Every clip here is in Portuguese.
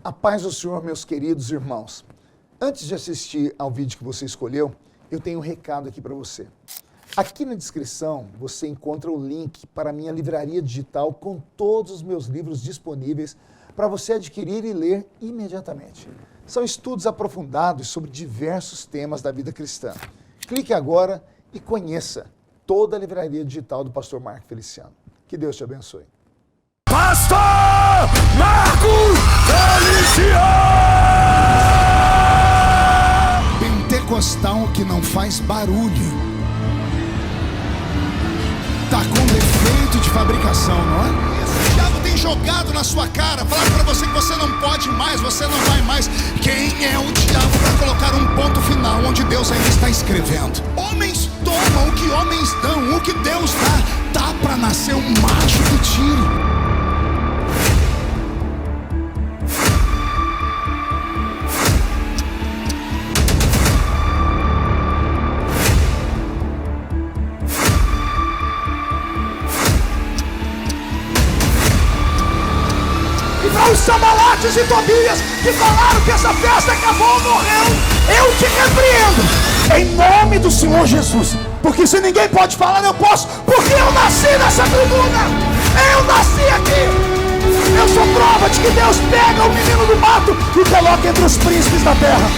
A paz do Senhor, meus queridos irmãos. Antes de assistir ao vídeo que você escolheu, eu tenho um recado aqui para você. Aqui na descrição você encontra o link para a minha livraria digital com todos os meus livros disponíveis para você adquirir e ler imediatamente. São estudos aprofundados sobre diversos temas da vida cristã. Clique agora e conheça toda a livraria digital do Pastor Marco Feliciano. Que Deus te abençoe. Pastor Marco Feliciano! Pentecostal que não faz barulho. Tá com defeito de fabricação, não é? O diabo tem jogado na sua cara, falado pra você que você não pode mais, você não vai mais. Quem é o diabo para colocar um ponto final onde Deus ainda está escrevendo? Homens tomam o que homens dão, o que Deus dá. Tá pra nascer um macho que tire. Os Samalates e Tobias que falaram que essa festa acabou, morreu, eu te repreendo em nome do Senhor Jesus, porque se ninguém pode falar, eu posso, porque eu nasci nessa tribuna, eu nasci aqui, eu sou prova de que Deus pega o menino do mato e coloca entre os príncipes da terra.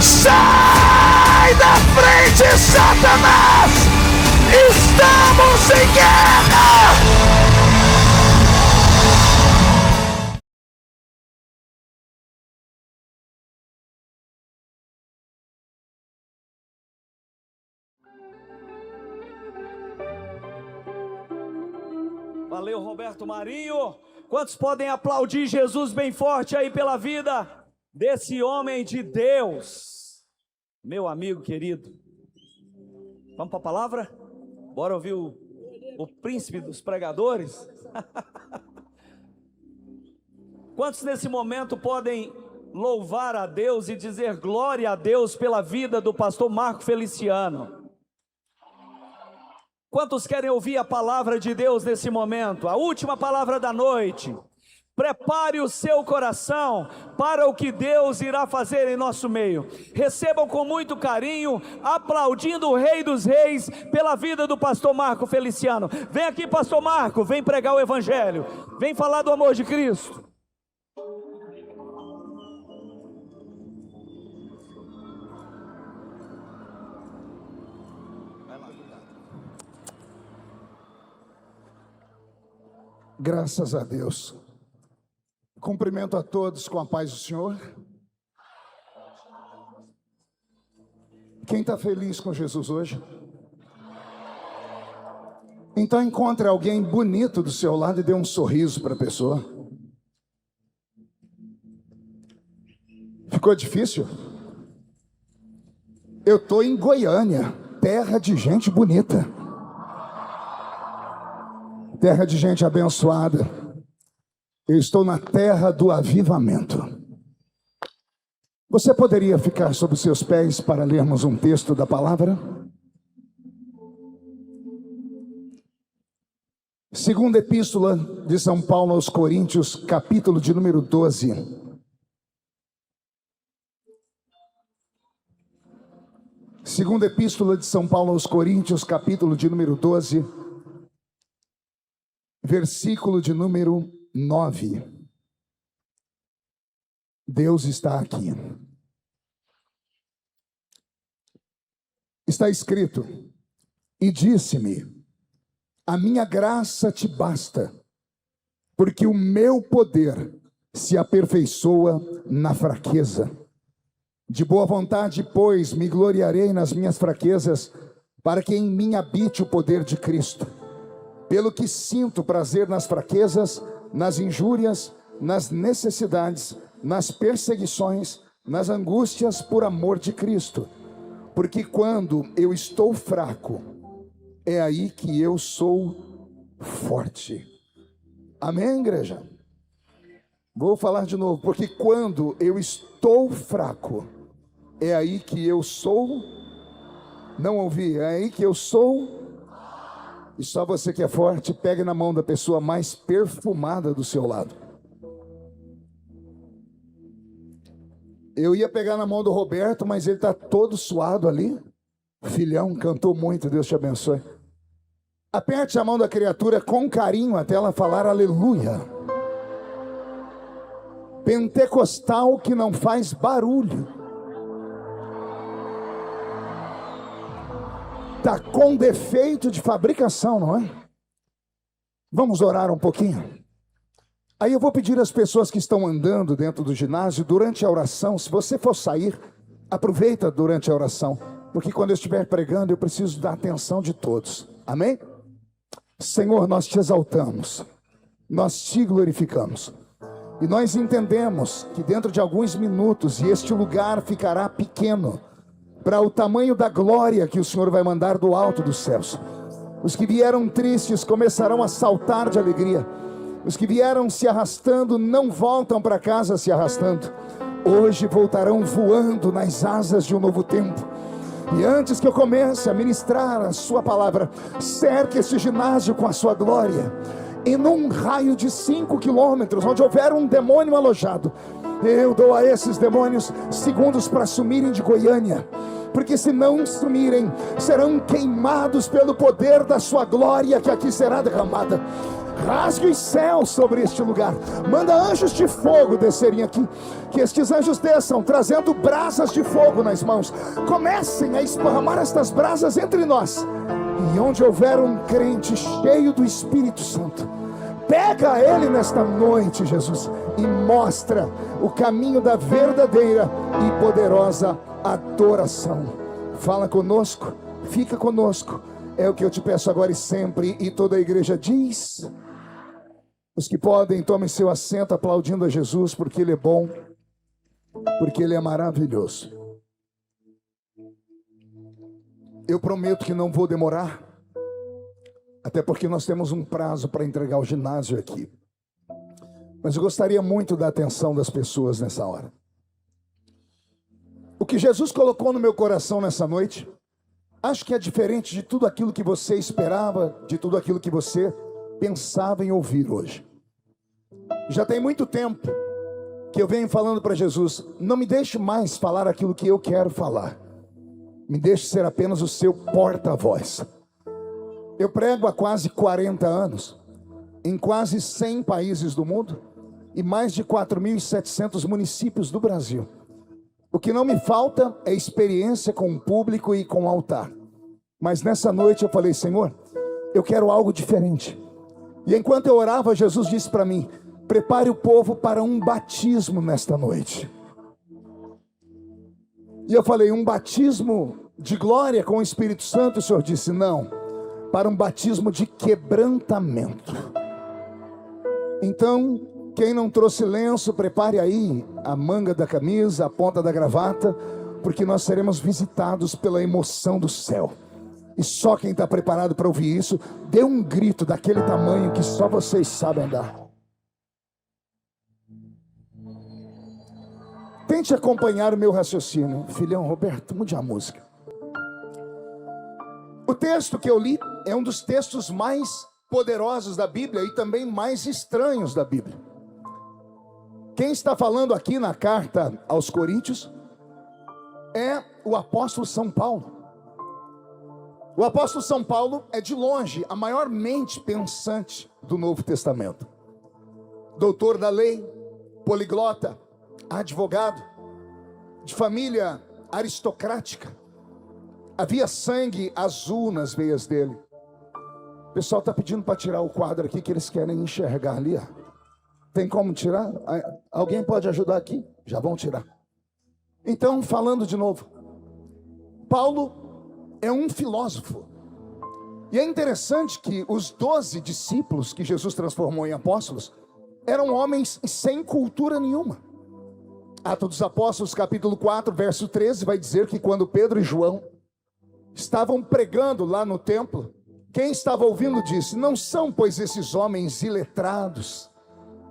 Sai da frente, Satanás, estamos em guerra. Valeu, Roberto Marinho. Quantos podem aplaudir Jesus bem forte aí pela vida desse homem de Deus? Meu amigo querido. Vamos para a palavra? Bora ouvir o príncipe dos pregadores? Quantos nesse momento podem louvar a Deus e dizer glória a Deus pela vida do pastor Marco Feliciano? Quantos querem ouvir a palavra de Deus nesse momento? A última palavra da noite. Prepare o seu coração para o que Deus irá fazer em nosso meio. Recebam com muito carinho, aplaudindo o Rei dos Reis pela vida do pastor Marco Feliciano. Vem aqui, pastor Marco, vem pregar o Evangelho. Vem falar do amor de Cristo. Graças a Deus. Cumprimento a todos com a paz do Senhor. Quem está feliz com Jesus hoje? Então encontre alguém bonito do seu lado e dê um sorriso para a pessoa. Ficou difícil? Eu estou em Goiânia, terra de gente bonita. Terra de gente abençoada. Eu estou na terra do avivamento. Você poderia ficar sobre os seus pés para lermos um texto da palavra? Segunda epístola de São Paulo aos Coríntios, capítulo de número 12. Segunda epístola de São Paulo aos Coríntios, capítulo de número 12. Versículo de número 9. Deus está aqui. Está escrito: e disse-me, a minha graça te basta, porque o meu poder se aperfeiçoa na fraqueza. De boa vontade, pois, me gloriarei nas minhas fraquezas, para que em mim habite o poder de Cristo. Pelo que sinto prazer nas fraquezas, nas injúrias, nas necessidades, nas perseguições, nas angústias por amor de Cristo. Porque quando eu estou fraco, é aí que eu sou forte. Amém, igreja? Vou falar de novo. Porque quando eu estou fraco, é aí que eu sou. Não ouvi? É aí que eu sou. E só você que é forte, pegue na mão da pessoa mais perfumada do seu lado. Eu ia pegar na mão do Roberto, mas ele está todo suado ali. Filhão, cantou muito, Deus te abençoe. Aperte a mão da criatura com carinho até ela falar aleluia. Pentecostal que não faz barulho. Está com defeito de fabricação, não é? Vamos orar um pouquinho? Aí eu vou pedir às pessoas que estão andando dentro do ginásio, durante a oração, se você for sair, aproveita durante a oração, porque quando eu estiver pregando, eu preciso da atenção de todos. Amém? Senhor, nós te exaltamos, nós te glorificamos, e nós entendemos que dentro de alguns minutos, e este lugar ficará pequeno, para o tamanho da glória que o Senhor vai mandar do alto dos céus. Os que vieram tristes começarão a saltar de alegria. Os que vieram se arrastando não voltam para casa se arrastando. Hoje voltarão voando nas asas de um novo tempo. E antes que eu comece a ministrar a sua palavra, cerque este ginásio com a sua glória. E num raio de 5 quilômetros, onde houver um demônio alojado, eu dou a esses demônios segundos para sumirem de Goiânia. Porque se não sumirem, serão queimados pelo poder da sua glória que aqui será derramada. Rasgue os céus sobre este lugar. Manda anjos de fogo descerem aqui. Que estes anjos desçam, trazendo brasas de fogo nas mãos. Comecem a esparramar estas brasas entre nós. E onde houver um crente cheio do Espírito Santo, pega ele nesta noite, Jesus, e mostra o caminho da verdadeira e poderosa adoração. Fala conosco, fica conosco. É o que eu te peço agora e sempre. E toda a igreja diz... Os que podem, tomem seu assento aplaudindo a Jesus, porque Ele é bom, porque Ele é maravilhoso. Eu prometo que não vou demorar, até porque nós temos um prazo para entregar o ginásio aqui. Mas eu gostaria muito da atenção das pessoas nessa hora. O que Jesus colocou no meu coração nessa noite, acho que é diferente de tudo aquilo que você esperava, de tudo aquilo que você pensava em ouvir hoje. Já tem muito tempo que eu venho falando para Jesus: não me deixe mais falar aquilo que eu quero falar, me deixe ser apenas o seu porta-voz. Eu prego há quase 40 anos, em quase 100 países do mundo, e mais de 4.700 municípios do Brasil. O que não me falta é experiência com o público e com o altar. Mas nessa noite eu falei: Senhor, eu quero algo diferente. E enquanto eu orava, Jesus disse para mim: prepare o povo para um batismo nesta noite. E eu falei: um batismo de glória com o Espírito Santo? O Senhor disse: não, para um batismo de quebrantamento. Então, quem não trouxe lenço, prepare aí a manga da camisa, a ponta da gravata, porque nós seremos visitados pela emoção do céu. E só quem está preparado para ouvir isso, dê um grito daquele tamanho que só vocês sabem dar. Tente acompanhar o meu raciocínio. Filhão Roberto, mude a música. O texto que eu li é um dos textos mais poderosos da Bíblia e também mais estranhos da Bíblia. Quem está falando aqui na carta aos Coríntios é o apóstolo São Paulo. O apóstolo São Paulo é de longe a maior mente pensante do Novo Testamento. Doutor da lei, poliglota, advogado, de família aristocrática. Havia sangue azul nas veias dele. O pessoal está pedindo para tirar o quadro aqui, que eles querem enxergar ali. Tem como tirar? Alguém pode ajudar aqui? Já vão tirar. Então, falando de novo, Paulo é um filósofo. E é interessante que os 12 discípulos que Jesus transformou em apóstolos eram homens sem cultura nenhuma. Atos dos Apóstolos, capítulo 4, verso 13, vai dizer que quando Pedro e João estavam pregando lá no templo, quem estava ouvindo disse: não são, pois, esses homens iletrados,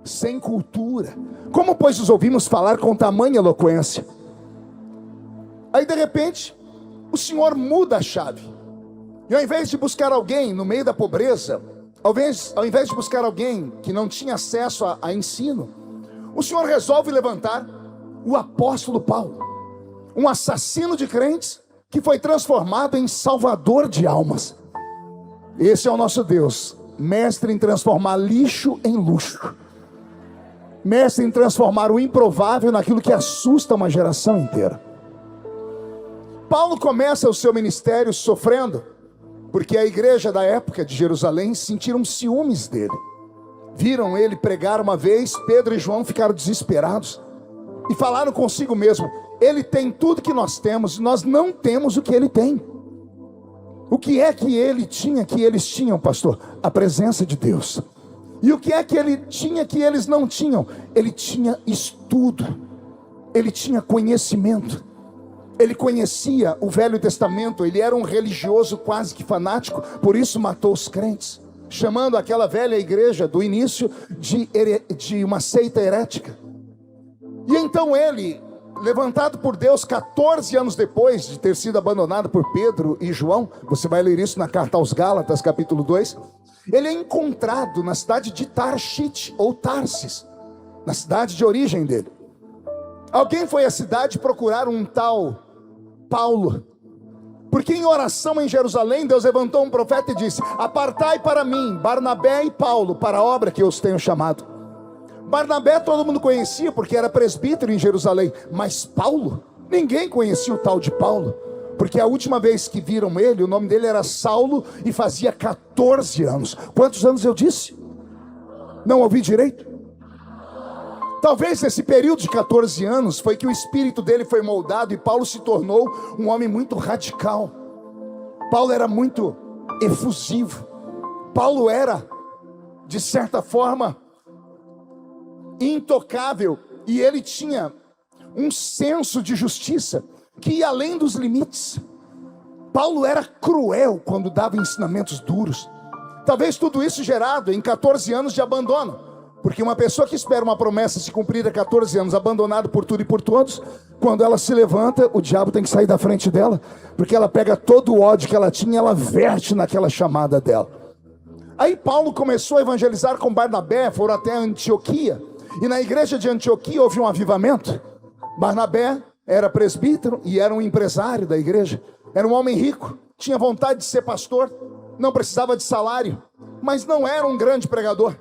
sem cultura? Como, pois, os ouvimos falar com tamanha eloquência? Aí, de repente, o Senhor muda a chave. E ao invés de buscar alguém no meio da pobreza, ao invés de buscar alguém que não tinha acesso a ensino, o Senhor resolve levantar o apóstolo Paulo, um assassino de crentes que foi transformado em salvador de almas. Esse é o nosso Deus, mestre em transformar lixo em luxo, mestre em transformar o improvável naquilo que assusta uma geração inteira. Paulo começa o seu ministério sofrendo, porque a igreja da época de Jerusalém sentiram ciúmes dele. Viram ele pregar uma vez, Pedro e João ficaram desesperados e falaram consigo mesmo: ele tem tudo que nós temos, nós não temos o que ele tem. O que é que ele tinha que eles tinham, pastor? A presença de Deus. E o que é que ele tinha que eles não tinham? Ele tinha estudo, ele tinha conhecimento, ele conhecia o Velho Testamento, ele era um religioso quase que fanático, por isso matou os crentes, chamando aquela velha igreja do início de uma seita herética. E então ele, levantado por Deus 14 anos depois de ter sido abandonado por Pedro e João, você vai ler isso na carta aos Gálatas, capítulo 2, ele é encontrado na cidade de Tarshish, ou Tarsis, na cidade de origem dele. Alguém foi à cidade procurar um tal Paulo, porque em oração em Jerusalém, Deus levantou um profeta e disse: apartai para mim Barnabé e Paulo para a obra que eu os tenho chamado. Barnabé todo mundo conhecia porque era presbítero em Jerusalém, mas Paulo, ninguém conhecia o tal de Paulo, porque a última vez que viram ele, o nome dele era Saulo e fazia 14 anos. Quantos anos eu disse? Não ouvi direito? Talvez nesse período de 14 anos foi que o espírito dele foi moldado e Paulo se tornou um homem muito radical. Paulo era muito efusivo. Paulo era, de certa forma, intocável, e ele tinha um senso de justiça que ia além dos limites. Paulo era cruel quando dava ensinamentos duros. Talvez tudo isso gerado em 14 anos de abandono, porque uma pessoa que espera uma promessa se cumprir a 14 anos, abandonado por tudo e por todos, quando ela se levanta, o diabo tem que sair da frente dela, porque ela pega todo o ódio que ela tinha e ela verte naquela chamada dela. Aí Paulo começou a evangelizar com Barnabé, foram até Antioquia, e na igreja de Antioquia houve um avivamento. Barnabé era presbítero e era um empresário da igreja, era um homem rico, tinha vontade de ser pastor, não precisava de salário, mas não era um grande pregador.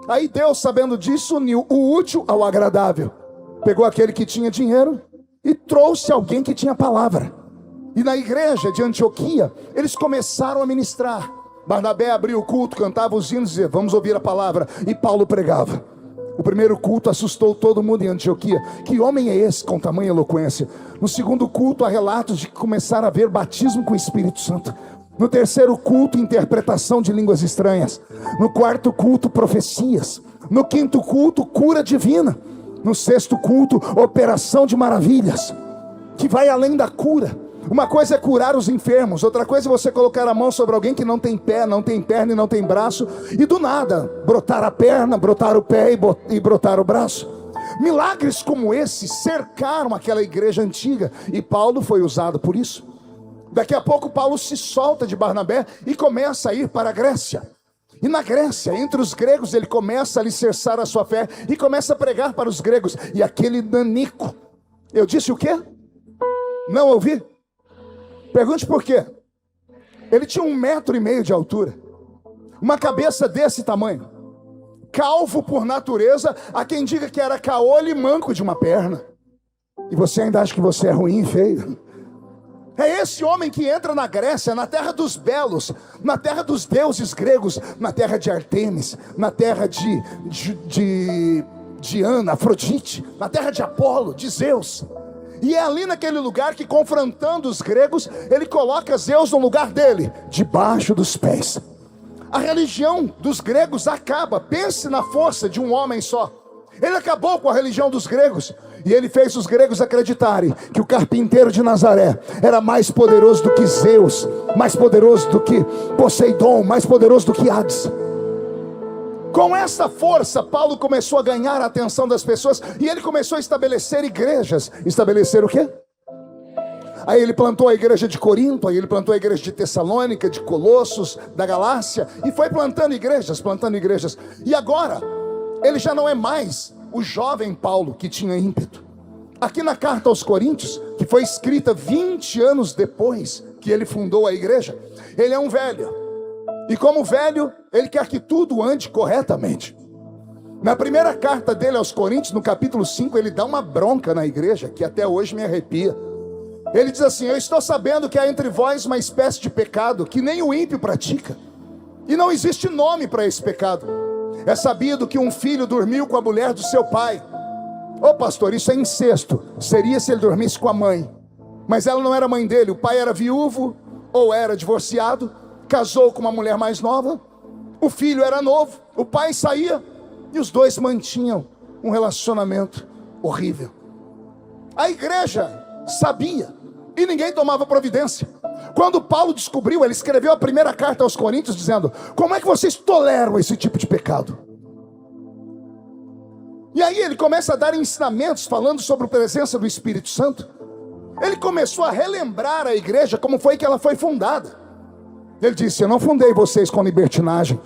Aí Deus, sabendo disso, uniu o útil ao agradável, pegou aquele que tinha dinheiro e trouxe alguém que tinha palavra. E na igreja de Antioquia eles começaram a ministrar. Barnabé abriu o culto, cantava os hinos e dizia: vamos ouvir a palavra, e Paulo pregava. O primeiro culto assustou todo mundo em Antioquia. Que homem é esse com tamanha eloquência? No segundo culto há relatos de que começaram a haver batismo com o Espírito Santo. No terceiro culto, interpretação de línguas estranhas. No quarto culto, profecias. No quinto culto, cura divina. No sexto culto, operação de maravilhas, que vai além da cura. Uma coisa é curar os enfermos, outra coisa é você colocar a mão sobre alguém que não tem pé, não tem perna e não tem braço, e do nada brotar a perna, brotar o pé e brotar o braço. Milagres como esse cercaram aquela igreja antiga, e Paulo foi usado por isso. Daqui a pouco Paulo se solta de Barnabé e começa a ir para a Grécia. E na Grécia, entre os gregos, ele começa a alicerçar a sua fé e começa a pregar para os gregos. E aquele nanico, eu disse o quê? Não ouvi? Pergunte por quê. Ele tinha 1,5 metro de altura, uma cabeça desse tamanho, calvo por natureza. Há quem diga que era caolho e manco de uma perna. E você ainda acha que você é ruim e feio? É esse homem que entra na Grécia, na terra dos belos, na terra dos deuses gregos, na terra de Artemis, na terra de Diana, Afrodite, na terra de Apolo, de Zeus. E é ali naquele lugar que, confrontando os gregos, ele coloca Zeus no lugar dele, debaixo dos pés. A religião dos gregos acaba. Pense na força de um homem só. Ele acabou com a religião dos gregos, e ele fez os gregos acreditarem que o carpinteiro de Nazaré era mais poderoso do que Zeus, mais poderoso do que Poseidon, mais poderoso do que Hades. Com essa força, Paulo começou a ganhar a atenção das pessoas, e ele começou a estabelecer igrejas. Estabelecer o quê? Aí ele plantou a igreja de Corinto, aí ele plantou a igreja de Tessalônica, de Colossos, da Galácia, e foi plantando igrejas. E agora, ele já não é mais o jovem Paulo que tinha ímpeto. aqui na carta aos Coríntios, que foi escrita 20 anos depois que ele fundou a igreja, ele é um velho. E como velho, ele quer que tudo ande corretamente. Na primeira carta dele aos Coríntios, no capítulo 5, ele dá uma bronca na igreja, que até hoje me arrepia. Ele diz assim: eu estou sabendo que há entre vós uma espécie de pecado que nem o ímpio pratica, e não existe nome para esse pecado. É sabido que um filho dormiu com a mulher do seu pai. Ô pastor, isso é incesto. Seria se ele dormisse com a mãe, mas ela não era mãe dele. O pai era viúvo ou era divorciado, casou com uma mulher mais nova, o filho era novo, o pai saía e os dois mantinham um relacionamento horrível. A igreja sabia e ninguém tomava providência. Quando Paulo descobriu, ele escreveu a primeira carta aos Coríntios dizendo: como é que vocês toleram esse tipo de pecado? E aí ele começa a dar ensinamentos falando sobre a presença do Espírito Santo. Ele começou a relembrar a igreja como foi que ela foi fundada. Ele disse: eu não fundei vocês com libertinagem.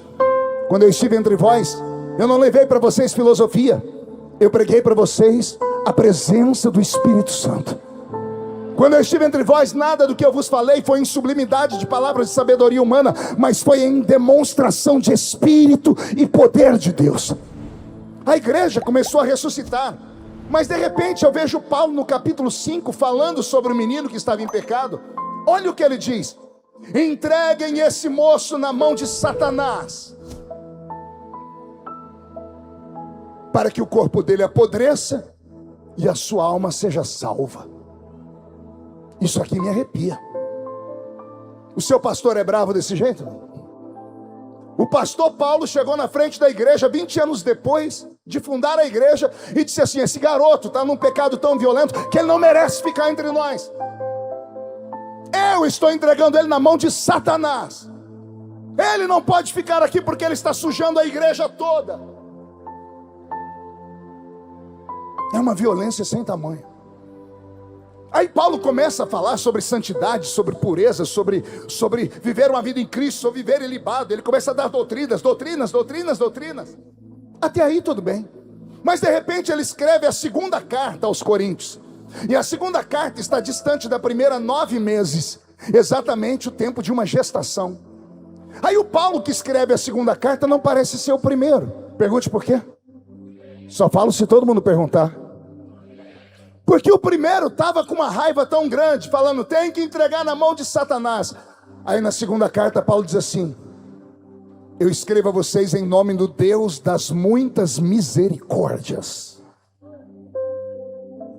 Quando eu estive entre vós, eu não levei para vocês filosofia. Eu preguei para vocês a presença do Espírito Santo. Quando eu estive entre vós, nada do que eu vos falei foi em sublimidade de palavras de sabedoria humana, mas foi em demonstração de Espírito e poder de Deus. A igreja começou a ressuscitar. Mas de repente eu vejo Paulo no capítulo 5 falando sobre o menino que estava em pecado. Olha o que ele diz: entreguem esse moço na mão de Satanás, para que o corpo dele apodreça e a sua alma seja salva. Isso aqui me arrepia. O seu pastor é bravo desse jeito? O pastor Paulo chegou na frente da igreja 20 anos depois de fundar a igreja e disse assim: esse garoto está num pecado tão violento que ele não merece ficar entre nós. Eu estou entregando ele na mão de Satanás. Ele não pode ficar aqui porque ele está sujando a igreja toda. É uma violência sem tamanho. Aí Paulo começa a falar sobre santidade, sobre pureza, sobre viver uma vida em Cristo, sobre viver ilibado. Ele começa a dar doutrinas. Até aí tudo bem. Mas de repente ele escreve a segunda carta aos Coríntios. E a segunda carta está distante da primeira 9 meses. Exatamente o tempo de uma gestação. Aí o Paulo que escreve a segunda carta não parece ser o primeiro. Pergunte por quê? Só falo se todo mundo perguntar. Porque o primeiro estava com uma raiva tão grande, falando: tem que entregar na mão de Satanás. Aí na segunda carta Paulo diz assim: eu escrevo a vocês em nome do Deus das muitas misericórdias.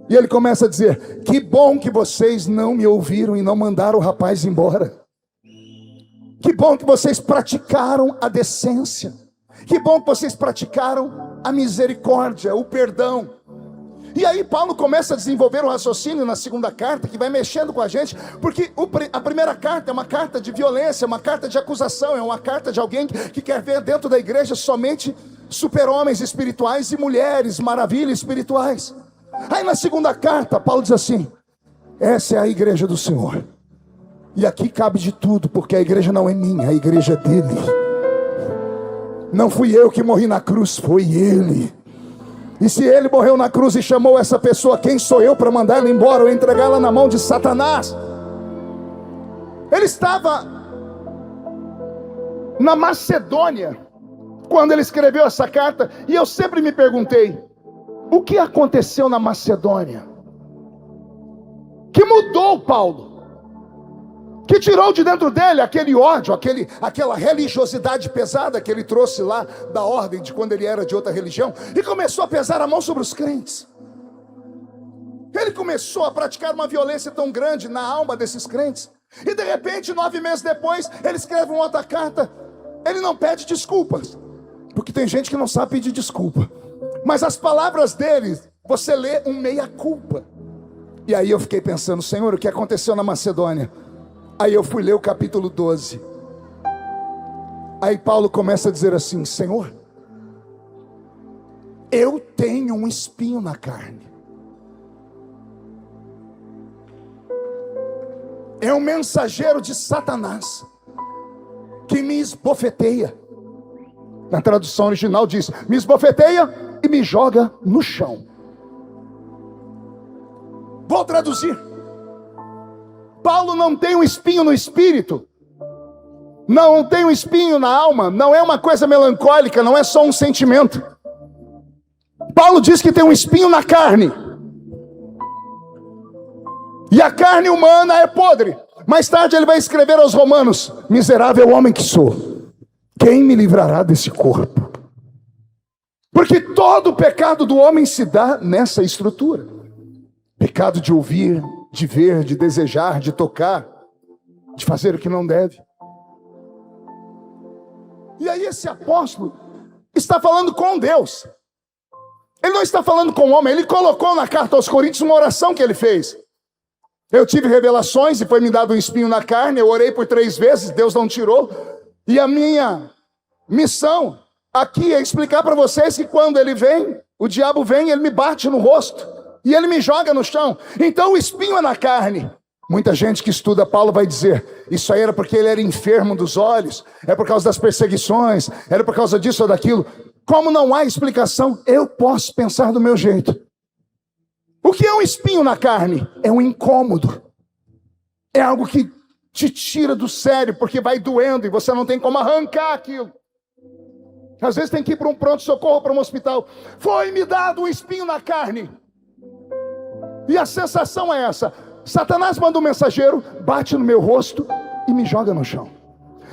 E ele começa a dizer: que bom que vocês não me ouviram e não mandaram o rapaz embora. Que bom que vocês praticaram a decência. Que bom que vocês praticaram a misericórdia, o perdão. E aí Paulo começa a desenvolver um raciocínio na segunda carta que vai mexendo com a gente, porque a primeira carta é uma carta de violência, uma carta de acusação, é uma carta de alguém que quer ver dentro da igreja somente super-homens espirituais e mulheres maravilhas espirituais. Aí na segunda carta Paulo diz assim: essa é a igreja do Senhor, e aqui cabe de tudo, porque a igreja não é minha, a igreja é dele. Não fui eu que morri na cruz, foi ele. E se ele morreu na cruz e chamou essa pessoa, quem sou eu para mandar ela embora ou entregá-la na mão de Satanás? Ele estava na Macedônia quando ele escreveu essa carta. E eu sempre me perguntei: o que aconteceu na Macedônia que mudou Paulo? Que tirou de dentro dele aquele ódio, aquela religiosidade pesada que ele trouxe lá da ordem de quando ele era de outra religião, e começou a pesar a mão sobre os crentes. Ele começou a praticar uma violência tão grande na alma desses crentes. E de repente, 9 meses depois, ele escreve uma outra carta. Ele não pede desculpas, porque tem gente que não sabe pedir desculpa. Mas as palavras dele, você lê um meia-culpa. E aí eu fiquei pensando: Senhor, o que aconteceu na Macedônia? Aí eu fui ler o capítulo 12. Aí Paulo começa a dizer assim: Senhor, eu tenho um espinho na carne. É um mensageiro de Satanás que me esbofeteia. Na tradução original diz: me esbofeteia e me joga no chão. Vou traduzir. Paulo não tem um espinho no espírito, não tem um espinho na alma, não é uma coisa melancólica, não é só um sentimento. Paulo diz que tem um espinho na carne, e a carne humana é podre. Mais tarde ele vai escrever aos Romanos: miserável homem que sou, quem me livrará desse corpo? Porque todo o pecado do homem se dá nessa estrutura. Pecado de ouvir, de ver, de desejar, de tocar, de fazer o que não deve. E aí esse apóstolo está falando com Deus. Ele não está falando com o homem. Ele colocou na carta aos Coríntios uma oração que ele fez. Eu tive revelações e foi me dado um espinho na carne. Eu orei por 3 vezes, Deus não tirou. E a minha missão aqui é explicar para vocês que quando ele vem, o diabo vem, ele me bate no rosto e ele me joga no chão. Então o espinho é na carne. Muita gente que estuda Paulo vai dizer: isso aí era porque ele era enfermo dos olhos, é por causa das perseguições, era por causa disso ou daquilo. Como não há explicação, eu posso pensar do meu jeito. O que é um espinho na carne? É um incômodo. É algo que te tira do sério, porque vai doendo e você não tem como arrancar aquilo. Às vezes tem que ir para um pronto-socorro, para um hospital. Foi-me dado um espinho na carne. E a sensação é essa: Satanás manda um mensageiro, bate no meu rosto e me joga no chão.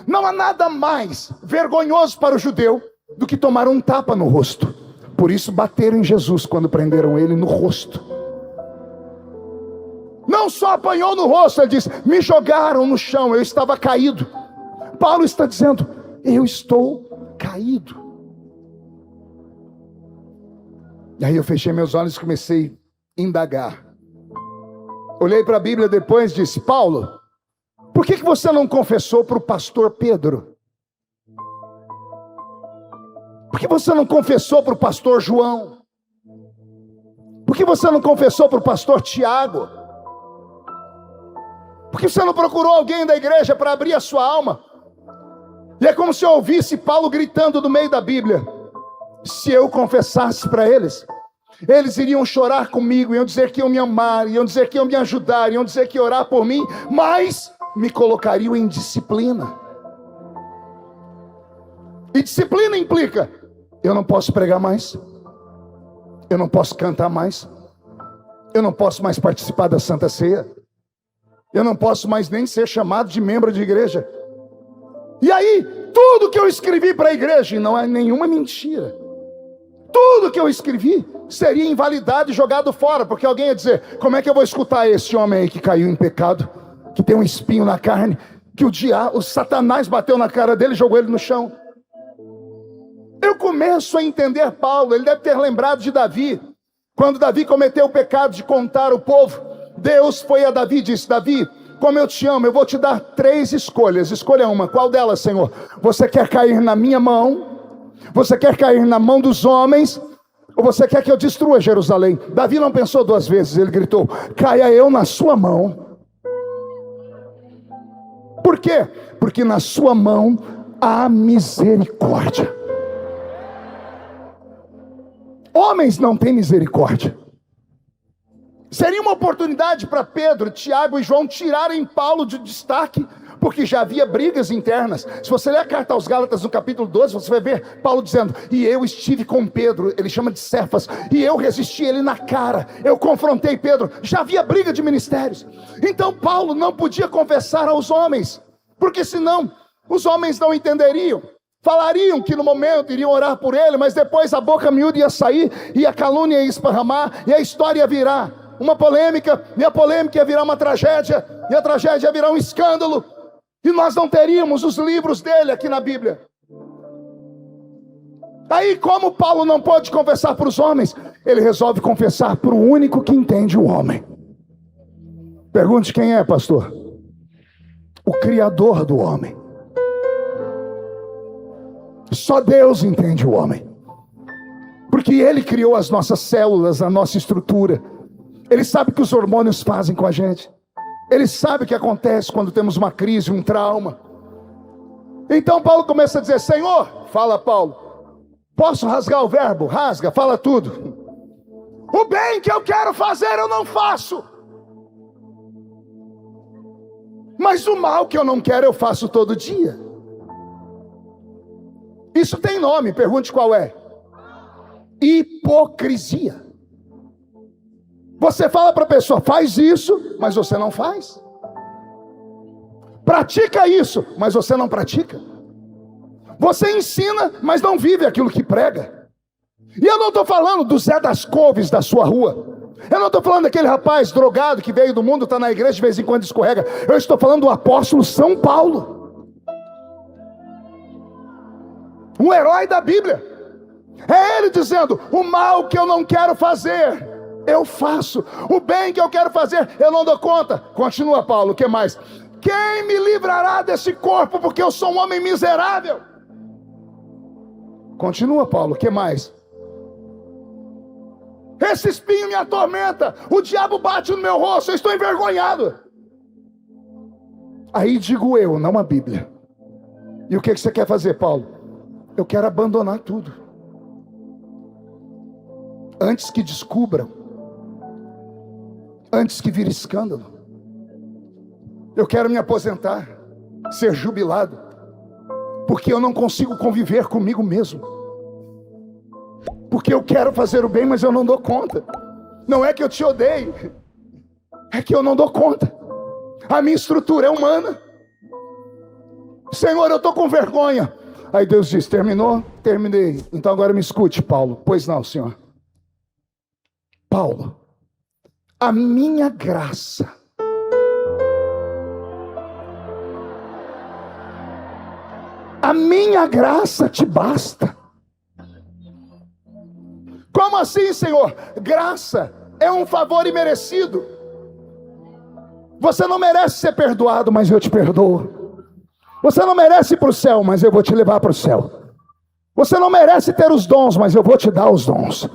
Não há nada mais vergonhoso para o judeu do que tomar um tapa no rosto. Por isso bateram em Jesus quando prenderam ele no rosto. Não só apanhou no rosto, ele diz: me jogaram no chão, eu estava caído. Paulo está dizendo: eu estou caído. E aí eu fechei meus olhos e comecei a indagar. Olhei para a Bíblia depois e disse: Paulo, por que você não confessou para o pastor Pedro? Por que você não confessou para o pastor João? Por que você não confessou para o pastor Tiago? Por que você não procurou alguém da igreja para abrir a sua alma? E é como se eu ouvisse Paulo gritando no meio da Bíblia: se eu confessasse para eles, eles iriam chorar comigo, iam dizer que iam me amar, iam dizer que iam me ajudar, iam dizer que iam orar por mim, mas me colocariam em disciplina. E disciplina implica: eu não posso pregar mais, eu não posso cantar mais, eu não posso mais participar da Santa Ceia, eu não posso mais nem ser chamado de membro de igreja. E aí, tudo que eu escrevi para a igreja, e não é nenhuma mentira, tudo que eu escrevi seria invalidado e jogado fora, porque alguém ia dizer: como é que eu vou escutar esse homem aí que caiu em pecado, que tem um espinho na carne, que o Satanás bateu na cara dele e jogou ele no chão? Eu começo a entender Paulo. Ele deve ter lembrado de Davi, quando Davi cometeu o pecado de contar o povo. Deus foi a Davi e disse: Davi, como eu te amo, eu vou te dar 3 escolhas. Escolha uma. Qual delas, Senhor? Você quer cair na minha mão? Você quer cair na mão dos homens? Ou você quer que eu destrua Jerusalém? Davi não pensou 2 vezes. Ele gritou: caia eu na sua mão. Por quê? Porque na sua mão há misericórdia. Homens não têm misericórdia. Seria uma oportunidade para Pedro, Tiago e João tirarem Paulo de destaque, porque já havia brigas internas. Se você ler a carta aos Gálatas no capítulo 12, você vai ver Paulo dizendo: e eu estive com Pedro, ele chama de Cefas, e eu resisti ele na cara, eu confrontei Pedro. Já havia briga de ministérios. Então Paulo não podia confessar aos homens, porque senão os homens não entenderiam. Falariam que no momento iriam orar por ele, mas depois a boca miúda ia sair, e a calúnia ia esparramar, e a história ia virar uma polêmica, e a polêmica ia virar uma tragédia, e a tragédia ia virar um escândalo, e nós não teríamos os livros dele aqui na Bíblia. Aí, como Paulo não pode confessar para os homens, ele resolve confessar para o único que entende o homem. Pergunte: quem é, pastor? O Criador do homem. Só Deus entende o homem, porque Ele criou as nossas células, a nossa estrutura. Ele sabe o que os hormônios fazem com a gente. Ele sabe o que acontece quando temos uma crise, um trauma. Então Paulo começa a dizer: Senhor, fala Paulo, posso rasgar o verbo? Rasga, fala tudo. O bem que eu quero fazer eu não faço, Mas o mal que eu não quero eu faço todo dia. Isso tem nome, pergunte qual é. Hipocrisia. Você fala para a pessoa, faz isso, mas você não faz. Pratica isso, mas você não pratica. Você ensina, mas não vive aquilo que prega. E eu não estou falando do Zé das Couves da sua rua. Eu não estou falando daquele rapaz drogado que veio do mundo, está na igreja de vez em quando escorrega. Eu estou falando do apóstolo São Paulo, um herói da Bíblia. É ele dizendo, o mal que eu não quero fazer, eu faço. O bem que eu quero fazer, eu não dou conta. Continua Paulo, o que mais? Quem me livrará desse corpo, porque eu sou um homem miserável? Continua Paulo, o que mais? Esse espinho me atormenta, o diabo bate no meu rosto, eu estou envergonhado. Aí digo eu, não a Bíblia. E o que você quer fazer, Paulo? Eu quero abandonar tudo. Antes que descubram, antes que vire escândalo. Eu quero me aposentar, ser jubilado, porque eu não consigo conviver comigo mesmo. Porque eu quero fazer o bem, mas eu não dou conta. Não é que eu te odeie, é que eu não dou conta. A minha estrutura é humana. Senhor, eu estou com vergonha. Aí Deus diz, terminou? Terminei. Então agora me escute, Paulo. Pois não, Senhor. Paulo, a minha graça te basta. Como assim, Senhor? Graça é um favor imerecido. Você não merece ser perdoado, mas eu te perdoo. Você não merece ir para o céu, mas eu vou te levar para o céu. Você não merece ter os dons, mas eu vou te dar os dons.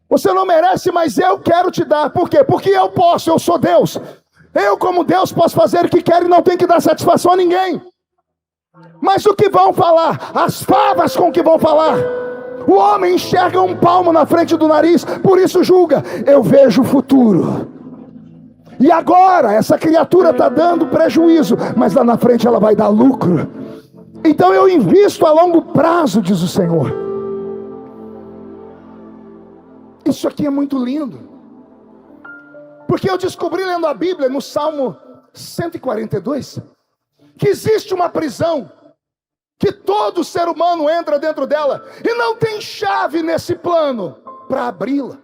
Você não merece, mas eu quero te dar. Por quê? Porque eu posso, eu sou Deus. Eu, como Deus, posso fazer o que quero e não tenho que dar satisfação a ninguém. Mas o que vão falar? As favas com que vão falar. O homem enxerga um palmo na frente do nariz, por isso julga. Eu vejo o futuro. E agora, essa criatura está dando prejuízo, mas lá na frente ela vai dar lucro. Então eu invisto a longo prazo, diz o Senhor. Isso aqui é muito lindo. Porque eu descobri lendo a Bíblia, no Salmo 142, que existe uma prisão, que todo ser humano entra dentro dela, e não tem chave nesse plano para abri-la.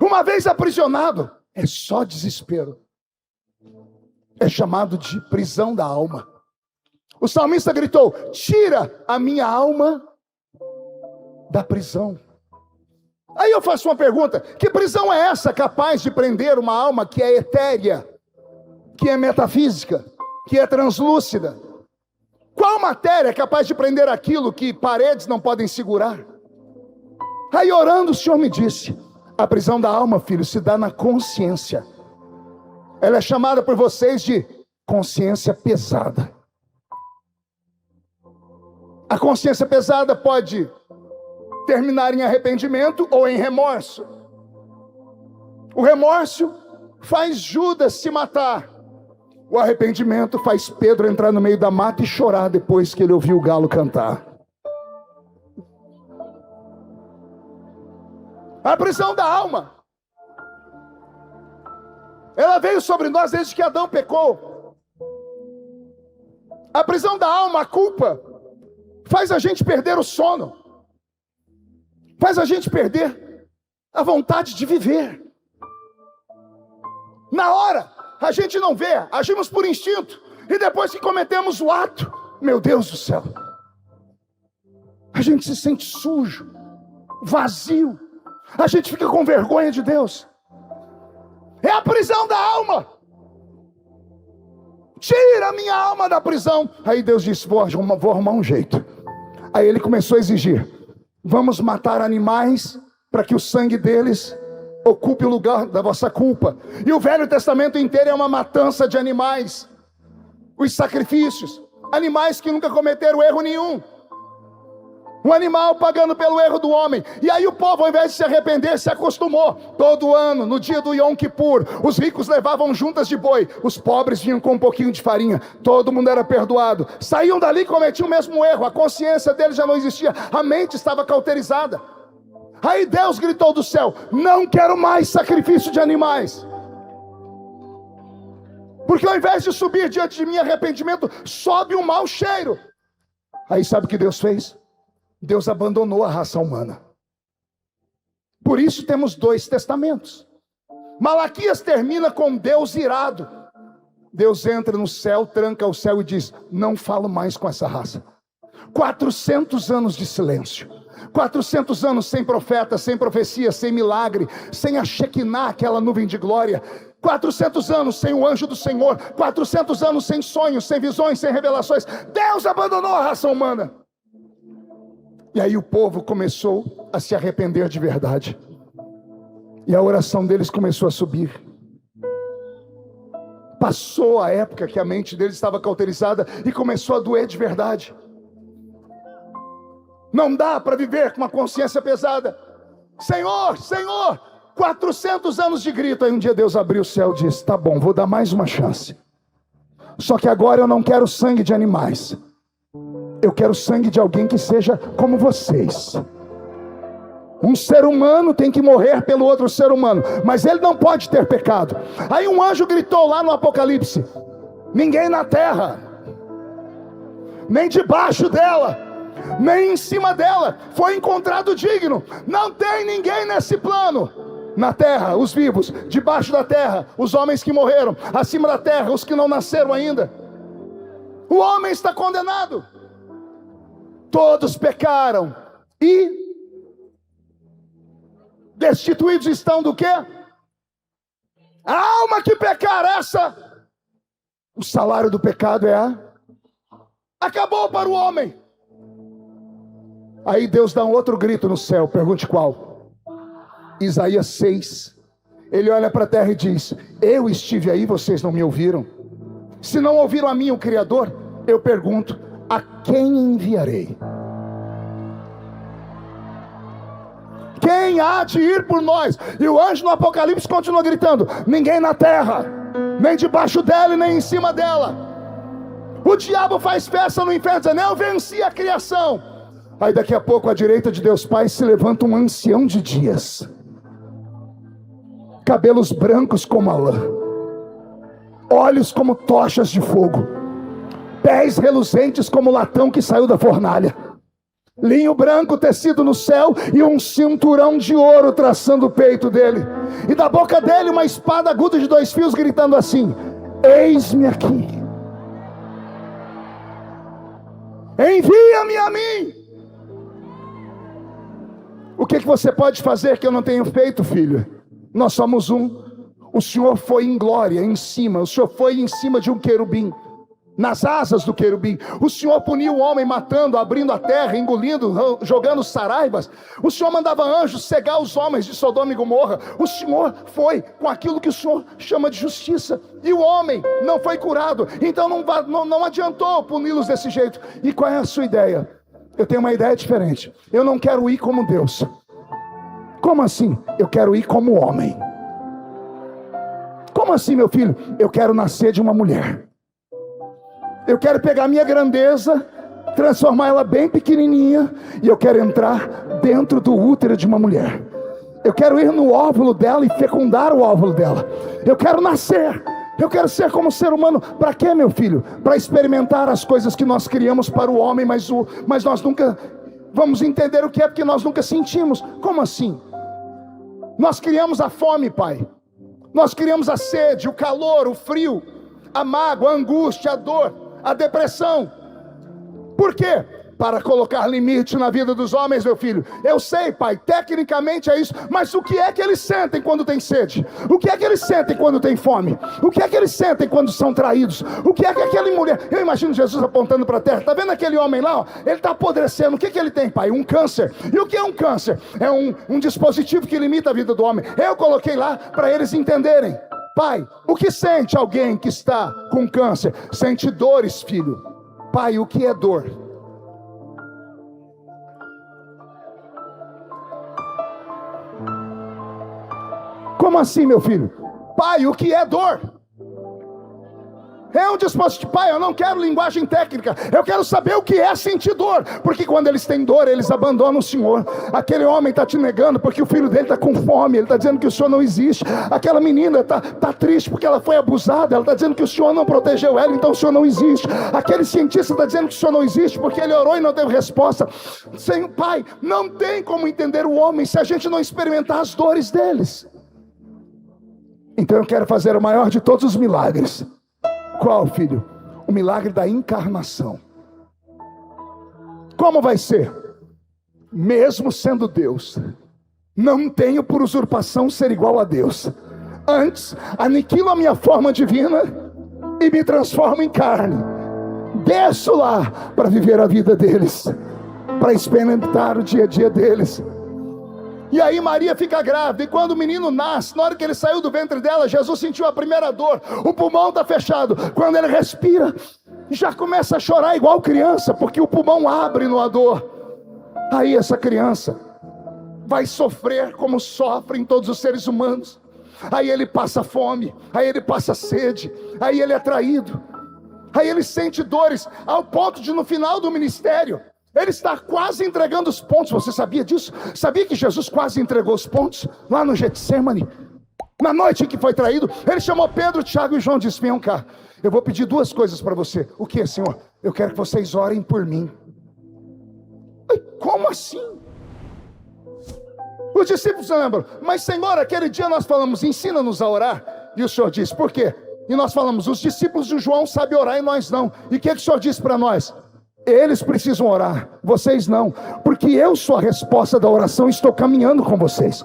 Uma vez aprisionado, é só desespero. É chamado de prisão da alma. O salmista gritou, tira a minha alma da prisão. Aí eu faço uma pergunta, que prisão é essa capaz de prender uma alma que é etérea, que é metafísica, que é translúcida? Qual matéria é capaz de prender aquilo que paredes não podem segurar? Aí orando o Senhor me disse, a prisão da alma, filho, se dá na consciência. Ela é chamada por vocês de consciência pesada. A consciência pesada pode terminar em arrependimento ou em remorso. O remorso faz Judas se matar. O arrependimento faz Pedro entrar no meio da mata e chorar depois que ele ouviu o galo cantar. A prisão da alma, ela veio sobre nós desde que Adão pecou. A prisão da alma, a culpa, faz a gente perder o sono, faz a gente perder a vontade de viver. Na hora, a gente não vê, agimos por instinto, e depois que cometemos o ato, meu Deus do céu, a gente se sente sujo, vazio, a gente fica com vergonha de Deus. É a prisão da alma. Tira a minha alma da prisão. Aí Deus disse, vou arrumar um jeito. Aí ele começou a exigir, vamos matar animais para que o sangue deles ocupe o lugar da vossa culpa. E o Velho Testamento inteiro é uma matança de animais. Os sacrifícios, animais que nunca cometeram erro nenhum. Um animal pagando pelo erro do homem. E aí o povo, ao invés de se arrepender, se acostumou. Todo ano, no dia do Yom Kippur, os ricos levavam juntas de boi, os pobres vinham com um pouquinho de farinha. Todo mundo era perdoado. Saíam dali e cometiam o mesmo erro. A consciência deles já não existia. A mente estava cauterizada. Aí Deus gritou do céu: não quero mais sacrifício de animais. Porque ao invés de subir diante de mim arrependimento, sobe um mau cheiro. Aí sabe o que Deus fez? Deus abandonou a raça humana. Por isso temos 2 testamentos. Malaquias termina com Deus irado. Deus entra no céu, tranca o céu e diz: não falo mais com essa raça. 400 anos de silêncio. 400 anos sem profeta, sem profecia, sem milagre, sem a Shekinah, aquela nuvem de glória. 400 anos sem o anjo do Senhor. 400 anos sem sonhos, sem visões, sem revelações. Deus abandonou a raça humana. E aí o povo começou a se arrepender de verdade. E a oração deles começou a subir. Passou a época que a mente deles estava cauterizada e começou a doer de verdade. Não dá para viver com uma consciência pesada. Senhor, Senhor, 400 anos de grito. Aí um dia Deus abriu o céu e disse: tá bom, vou dar mais uma chance. Só que agora eu não quero sangue de animais. Eu quero sangue de alguém que seja como vocês. Um ser humano tem que morrer pelo outro ser humano, mas ele não pode ter pecado. Aí um anjo gritou lá no Apocalipse: ninguém na terra, nem debaixo dela, nem em cima dela foi encontrado digno. Não tem ninguém nesse plano. Na terra, os vivos; debaixo da terra, os homens que morreram; acima da terra, os que não nasceram ainda. O homem está condenado. Todos pecaram e destituídos estão do quê? A alma que pecar, essa, o salário do pecado é acabou para o homem. Aí Deus dá um outro grito no céu, pergunte qual? Isaías 6. Ele olha para a terra e diz: eu estive aí, vocês não me ouviram. Se não ouviram a mim, o Criador, eu pergunto: a quem enviarei? Quem há de ir por nós? E o anjo no Apocalipse continua gritando: ninguém na terra, nem debaixo dela e nem em cima dela. O diabo faz festa no inferno, dizendo: eu venci a criação. Aí daqui a pouco, à direita de Deus Pai, se levanta um ancião de dias, cabelos brancos como a lã, olhos como tochas de fogo, pés reluzentes como latão que saiu da fornalha, linho branco tecido no céu e um cinturão de ouro traçando o peito dele. E da boca dele uma espada aguda de 2 fios, gritando assim: eis-me aqui, envia-me a mim. O que você pode fazer que eu não tenho feito, filho? Nós somos um. O Senhor foi em glória, em cima. O Senhor foi em cima de um querubim, nas asas do querubim. O Senhor puniu o homem, matando, abrindo a terra, engolindo, jogando saraivas. O Senhor mandava anjos cegar os homens de Sodoma e Gomorra. O Senhor foi com aquilo que o Senhor chama de justiça, e o homem não foi curado. Então não adiantou puni-los desse jeito. E qual é a sua ideia? Eu tenho uma ideia diferente. Eu não quero ir como Deus. Como assim? Eu quero ir como homem. Como assim, meu filho? Eu quero nascer de uma mulher. Eu quero pegar minha grandeza, transformar ela bem pequenininha, e eu quero entrar dentro do útero de uma mulher. Eu quero ir no óvulo dela e fecundar o óvulo dela. Eu quero nascer. Eu quero ser como ser humano. Para quê, meu filho? Para experimentar as coisas que nós criamos para o homem, mas nós nunca vamos entender o que é, porque nós nunca sentimos. Como assim? Nós criamos a fome, pai. Nós criamos a sede, o calor, o frio, a mágoa, a angústia, a dor, a depressão. Por quê? Para colocar limite na vida dos homens, meu filho. Eu sei, pai, tecnicamente é isso, mas o que é que eles sentem quando tem sede? O que é que eles sentem quando tem fome? O que é que eles sentem quando são traídos? O que é que aquela mulher... Eu imagino Jesus apontando para a terra. Está vendo aquele homem lá? Ó? Ele está apodrecendo. O que ele tem, pai? Um câncer. E o que é um câncer? É um dispositivo que limita a vida do homem. Eu coloquei lá para eles entenderem. Pai, o que sente alguém que está com câncer? Sente dores, filho. Pai, o que é dor? Como assim, meu filho? Pai, o que é dor? É um dispositivo. Pai, eu não quero linguagem técnica. Eu quero saber o que é sentir dor. Porque quando eles têm dor, eles abandonam o Senhor. Aquele homem está te negando porque o filho dele está com fome. Ele está dizendo que o Senhor não existe. Aquela menina está triste porque ela foi abusada. Ela está dizendo que o Senhor não protegeu ela, então o Senhor não existe. Aquele cientista está dizendo que o Senhor não existe porque ele orou e não teve resposta. Senhor, Pai, não tem como entender o homem se a gente não experimentar as dores deles. Então eu quero fazer o maior de todos os milagres. Qual, filho? O milagre da encarnação. Como vai ser? Mesmo sendo Deus, não tenho por usurpação ser igual a Deus. Antes, aniquilo a minha forma divina e me transformo em carne. Desço lá para viver a vida deles, para experimentar o dia a dia deles. E aí Maria fica grávida, e quando o menino nasce, na hora que ele saiu do ventre dela, Jesus sentiu a primeira dor, o pulmão está fechado. Quando ele respira, já começa a chorar igual criança, porque o pulmão abre numa dor. Aí essa criança vai sofrer como sofrem todos os seres humanos. Aí ele passa fome, aí ele passa sede, aí ele é traído, aí ele sente dores, ao ponto de no final do ministério, ele está quase entregando os pontos. Você sabia disso? Sabia que Jesus quase entregou os pontos lá no Getsemane? Na noite em que foi traído, ele chamou Pedro, Tiago e João e disse: venham cá, eu vou pedir duas coisas para você. O que, Senhor? Eu quero que vocês orem por mim. Como assim? Os discípulos se lembram: mas Senhor, aquele dia nós falamos, ensina-nos a orar. E o Senhor disse: por quê? E nós falamos, os discípulos de João sabem orar e nós não. E o que o Senhor disse para nós? Eles precisam orar, vocês não, porque eu sou a resposta da oração e estou caminhando com vocês.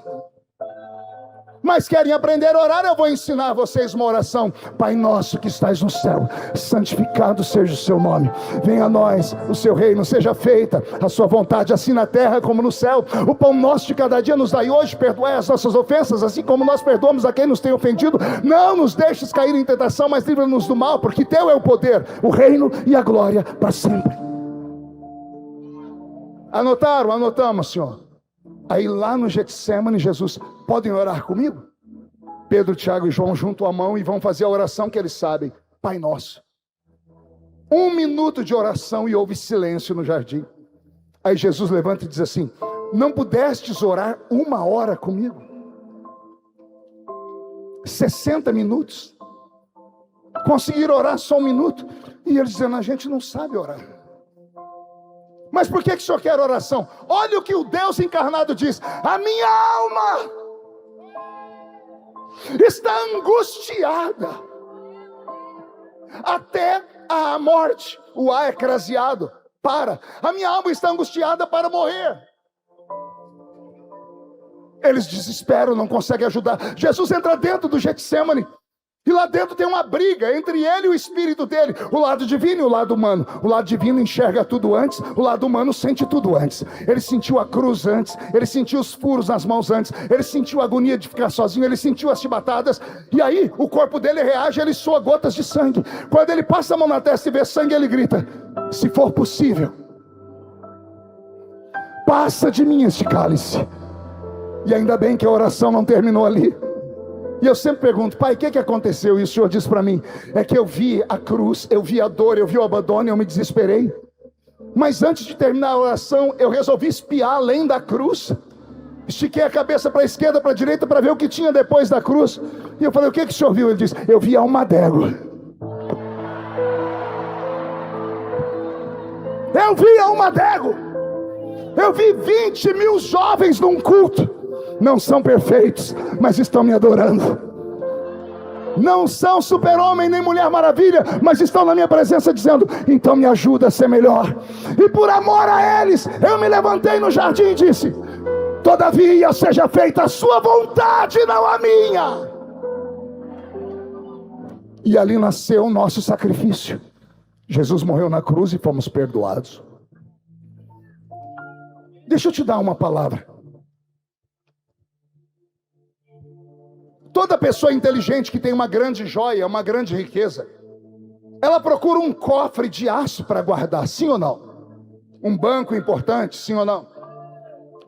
Mas querem aprender a orar? Eu vou ensinar a vocês uma oração. Pai nosso que estais no céu, santificado seja o seu nome. Venha a nós o seu reino, seja feita a sua vontade, assim na terra como no céu. O pão nosso de cada dia nos dai hoje, perdoai as nossas ofensas, assim como nós perdoamos a quem nos tem ofendido. Não nos deixes cair em tentação, mas livra-nos do mal, porque teu é o poder, o reino e a glória para sempre. Anotaram? Anotamos, Senhor. Aí lá no Getsemane, Jesus: podem orar comigo? Pedro, Tiago e João juntam a mão e vão fazer a oração que eles sabem. Pai nosso. 1 minuto de oração e houve silêncio no jardim. Aí Jesus levanta e diz assim: não pudestes orar 1 hora comigo? 60 minutos? Conseguiram orar só 1 minuto? E eles dizendo: a gente não sabe orar. Mas por que o Senhor quer oração? Olha o que o Deus encarnado diz: a minha alma está angustiada até a morte. O A é craseado, para. A minha alma está angustiada para morrer. Eles desesperam, não conseguem ajudar. Jesus entra dentro do Getsemane. E lá dentro tem uma briga entre ele e o espírito dele. O lado divino e o lado humano. O lado divino enxerga tudo antes. O lado humano sente tudo antes. Ele sentiu a cruz antes. Ele sentiu os furos nas mãos antes. Ele sentiu a agonia de ficar sozinho. Ele sentiu as chibatadas. E aí o corpo dele reage. Ele soa gotas de sangue. Quando ele passa a mão na testa e vê sangue, ele grita: se for possível, passa de mim este cálice. E ainda bem que a oração não terminou ali. E eu sempre pergunto: pai, o que aconteceu? E o Senhor diz para mim: é que eu vi a cruz, eu vi a dor, eu vi o abandono e eu me desesperei. Mas antes de terminar a oração, eu resolvi espiar além da cruz. Estiquei a cabeça para a esquerda, para a direita, para ver o que tinha depois da cruz. E eu falei: o que o Senhor viu? Ele disse: eu vi a alma d'égua. Eu vi a alma d'égua. Eu vi 20 mil jovens num culto. Não são perfeitos, mas estão me adorando. Não são super-homem nem mulher maravilha, mas estão na minha presença dizendo: então me ajuda a ser melhor. E por amor a eles, eu me levantei no jardim e disse: todavia seja feita a sua vontade, não a minha. E ali nasceu o nosso sacrifício. Jesus morreu na cruz e fomos perdoados. Deixa eu te dar uma palavra. Toda pessoa inteligente que tem uma grande joia, uma grande riqueza, ela procura um cofre de aço para guardar, sim ou não? Um banco importante, sim ou não?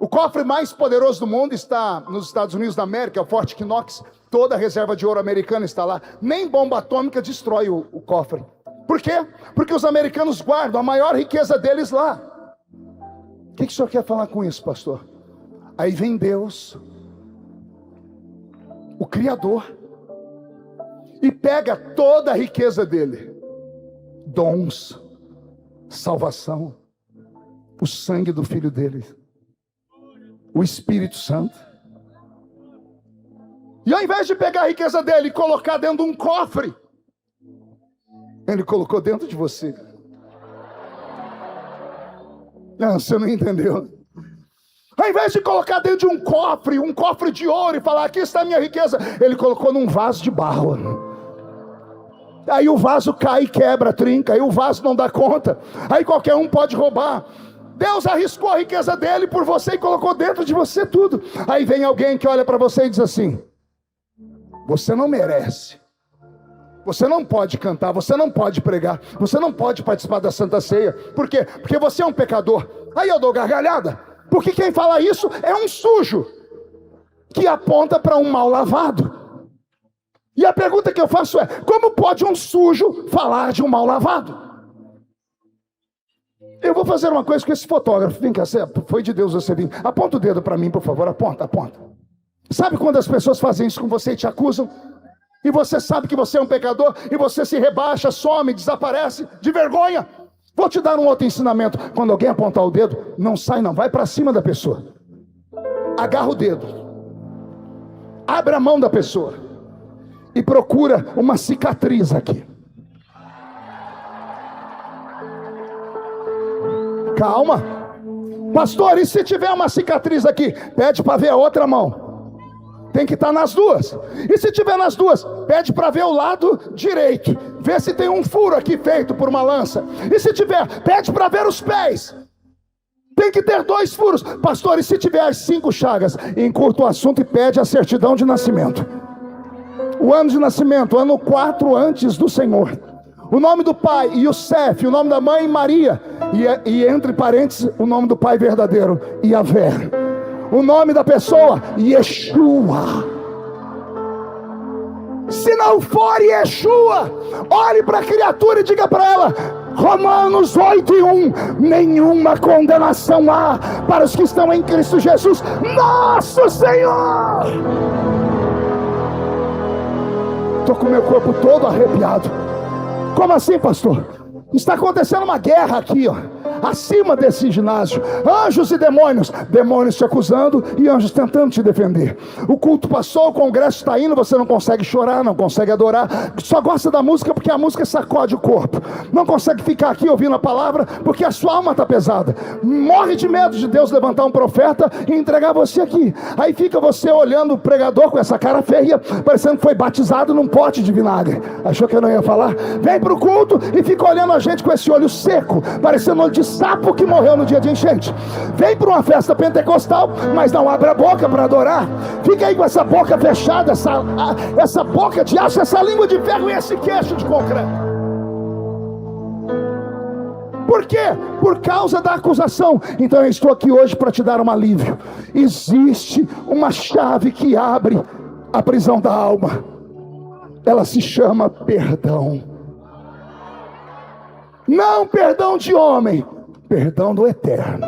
O cofre mais poderoso do mundo está nos Estados Unidos da América, é o Fort Knox. Toda a reserva de ouro americana está lá. Nem bomba atômica destrói o cofre. Por quê? Porque os americanos guardam a maior riqueza deles lá. O que o senhor quer falar com isso, pastor? Aí vem Deus, o Criador, e pega toda a riqueza dele. Dons, salvação, o sangue do Filho dele, o Espírito Santo. E ao invés de pegar a riqueza dele e colocar dentro de um cofre, ele colocou dentro de você. Não, você não entendeu. Ao invés de colocar dentro de um cofre de ouro e falar, aqui está a minha riqueza, ele colocou num vaso de barro. Aí o vaso cai, quebra, trinca, aí o vaso não dá conta, aí qualquer um pode roubar. Deus arriscou a riqueza dele por você e colocou dentro de você tudo. Aí vem alguém que olha para você e diz assim, você não merece, você não pode cantar, você não pode pregar, você não pode participar da Santa Ceia. Por quê? Porque você é um pecador. Aí eu dou gargalhada, porque quem fala isso é um sujo, que aponta para um mal lavado. E a pergunta que eu faço é, como pode um sujo falar de um mal lavado? Eu vou fazer uma coisa com esse fotógrafo. Vem cá, foi de Deus você vir. Aponta o dedo para mim, por favor, aponta. Sabe quando as pessoas fazem isso com você e te acusam? E você sabe que você é um pecador, e você se rebaixa, some, desaparece, de vergonha. Vou te dar um outro ensinamento. Quando alguém apontar o dedo, não sai não, vai para cima da pessoa. Agarra o dedo. Abre a mão da pessoa. E procura uma cicatriz aqui. Calma. Pastor, e se tiver uma cicatriz aqui? Pede para ver a outra mão. Tem que estar nas duas. E se tiver nas duas, pede para ver o lado direito. Vê se tem um furo aqui feito por uma lança. E se tiver, pede para ver os pés. Tem que ter 2 furos. Pastor, e se tiver as 5 chagas? Encurta o assunto e pede a certidão de nascimento. O ano de nascimento, ano 4 antes do Senhor. O nome do pai, Yosef, o nome da mãe, Maria. E entre parênteses, o nome do pai verdadeiro, Yahvé. O nome da pessoa, Yeshua. Se não for Yeshua, olhe para a criatura e diga para ela, Romanos 8:1, nenhuma condenação há para os que estão em Cristo Jesus, nosso Senhor. Estou com meu corpo todo arrepiado. Como assim, pastor? Está acontecendo uma guerra aqui, ó, acima desse ginásio. Anjos e demônios te acusando e anjos tentando te defender. O culto passou, o congresso está indo, você não consegue chorar, não consegue adorar, só gosta da música porque a música sacode o corpo. Não consegue ficar aqui ouvindo a palavra porque a sua alma está pesada. Morre de medo de Deus levantar um profeta e entregar você aqui. Aí fica você olhando o pregador com essa cara feia, parecendo que foi batizado num pote de vinagre. Achou que eu não ia falar? Vem para o culto e fica olhando a gente com esse olho seco, parecendo olho de sapo que morreu no dia de enchente. Vem para uma festa pentecostal, mas não abre a boca para adorar. Fica aí com essa boca fechada, essa boca de aço, essa língua de ferro e esse queixo de concreto. Por quê? Por causa da acusação. Então eu estou aqui hoje para te dar um alívio. Existe uma chave que abre a prisão da alma. Ela se chama perdão. Não perdão de homem, perdão do eterno.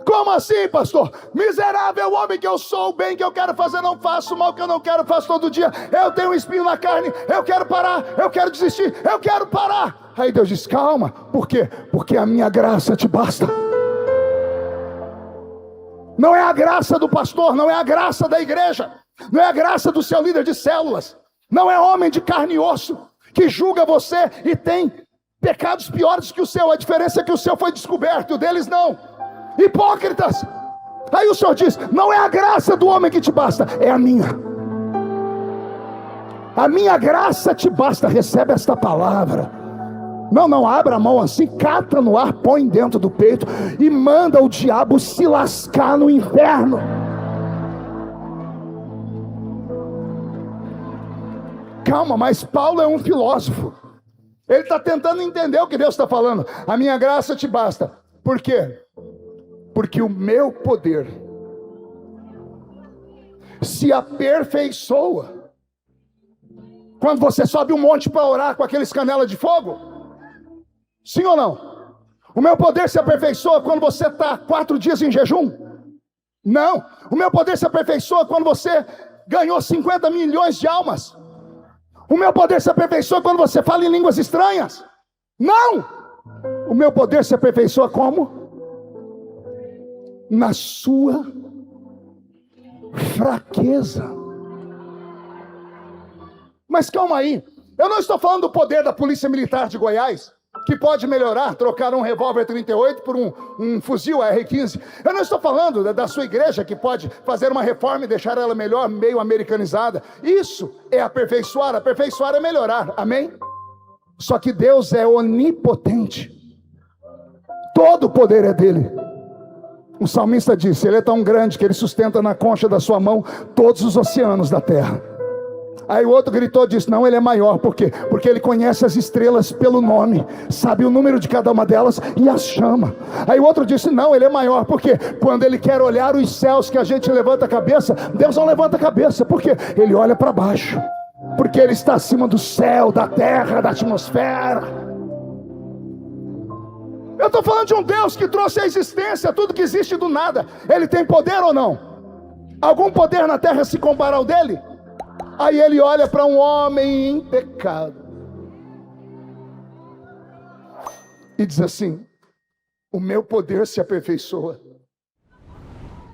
Como assim, pastor? Miserável homem que eu sou, o bem que eu quero fazer não faço, o mal que eu não quero faço todo dia. Eu tenho um espinho na carne, eu quero parar, eu quero desistir, eu quero parar. Aí Deus diz, calma. Por quê? Porque a minha graça te basta. Não é a graça do pastor, não é a graça da igreja, não é a graça do seu líder de células, não é homem de carne e osso que julga você e tem pecados piores que o seu. A diferença é que o seu foi descoberto e o deles não. Hipócritas. Aí o Senhor diz, não é a graça do homem que te basta, é a minha. A minha graça te basta. Recebe esta palavra. Não, abra a mão assim, cata no ar, põe dentro do peito e manda o diabo se lascar no inferno. Calma, mas Paulo é um filósofo. Ele está tentando entender o que Deus está falando. A minha graça te basta. Por quê? porque o meu poder se aperfeiçoa. Quando você sobe um monte para orar com aqueles canela de fogo, sim ou não? O meu poder se aperfeiçoa quando você está 4 dias em jejum? Não. O meu poder se aperfeiçoa quando você ganhou 50 milhões de almas? O meu poder se aperfeiçoa quando você fala em línguas estranhas? Não. O meu poder se aperfeiçoa como? Na sua fraqueza. Mas calma aí, eu não estou falando do poder da Polícia Militar de Goiás, que pode melhorar, trocar um revólver 38 por um fuzil AR-15. Eu não estou falando da sua igreja, que pode fazer uma reforma e deixar ela melhor, meio americanizada. Isso é aperfeiçoar é melhorar, amém? Só que Deus é onipotente, todo o poder é dele. O salmista disse, ele é tão grande que ele sustenta na concha da sua mão todos os oceanos da terra. Aí o outro gritou, disse, não, ele é maior. Por quê? Porque ele conhece as estrelas pelo nome, sabe o número de cada uma delas e as chama. Aí o outro disse, não, ele é maior. Por quê? Quando ele quer olhar os céus que a gente levanta a cabeça, Deus não levanta a cabeça. Por quê? Ele olha para baixo, porque ele está acima do céu, da terra, da atmosfera. Eu estou falando de um Deus que trouxe à existência tudo que existe do nada. Ele tem poder ou não? Algum poder na terra se compara ao dele? Aí ele olha para um homem em pecado e diz assim, o meu poder se aperfeiçoa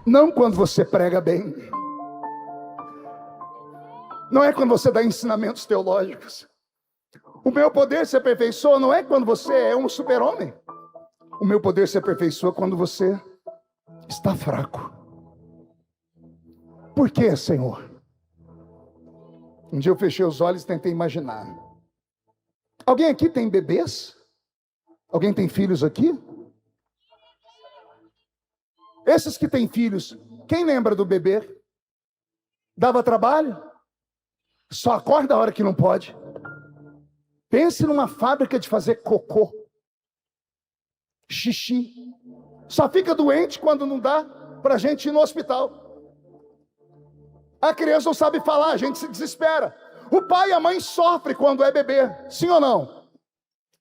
não quando você prega bem, não é quando você dá ensinamentos teológicos. O meu poder se aperfeiçoa não é quando você é um super-homem. O meu poder se aperfeiçoa quando você está fraco. Por quê, Senhor? Um dia eu fechei os olhos e tentei imaginar. Alguém aqui tem bebês? Alguém tem filhos aqui? Esses que têm filhos, quem lembra do bebê? Dava trabalho? Só acorda a hora que não pode. Pense numa fábrica de fazer cocô, xixi. Só fica doente quando não dá para a gente ir no hospital. A criança não sabe falar, a gente se desespera. O pai e a mãe sofrem quando é bebê, sim ou não?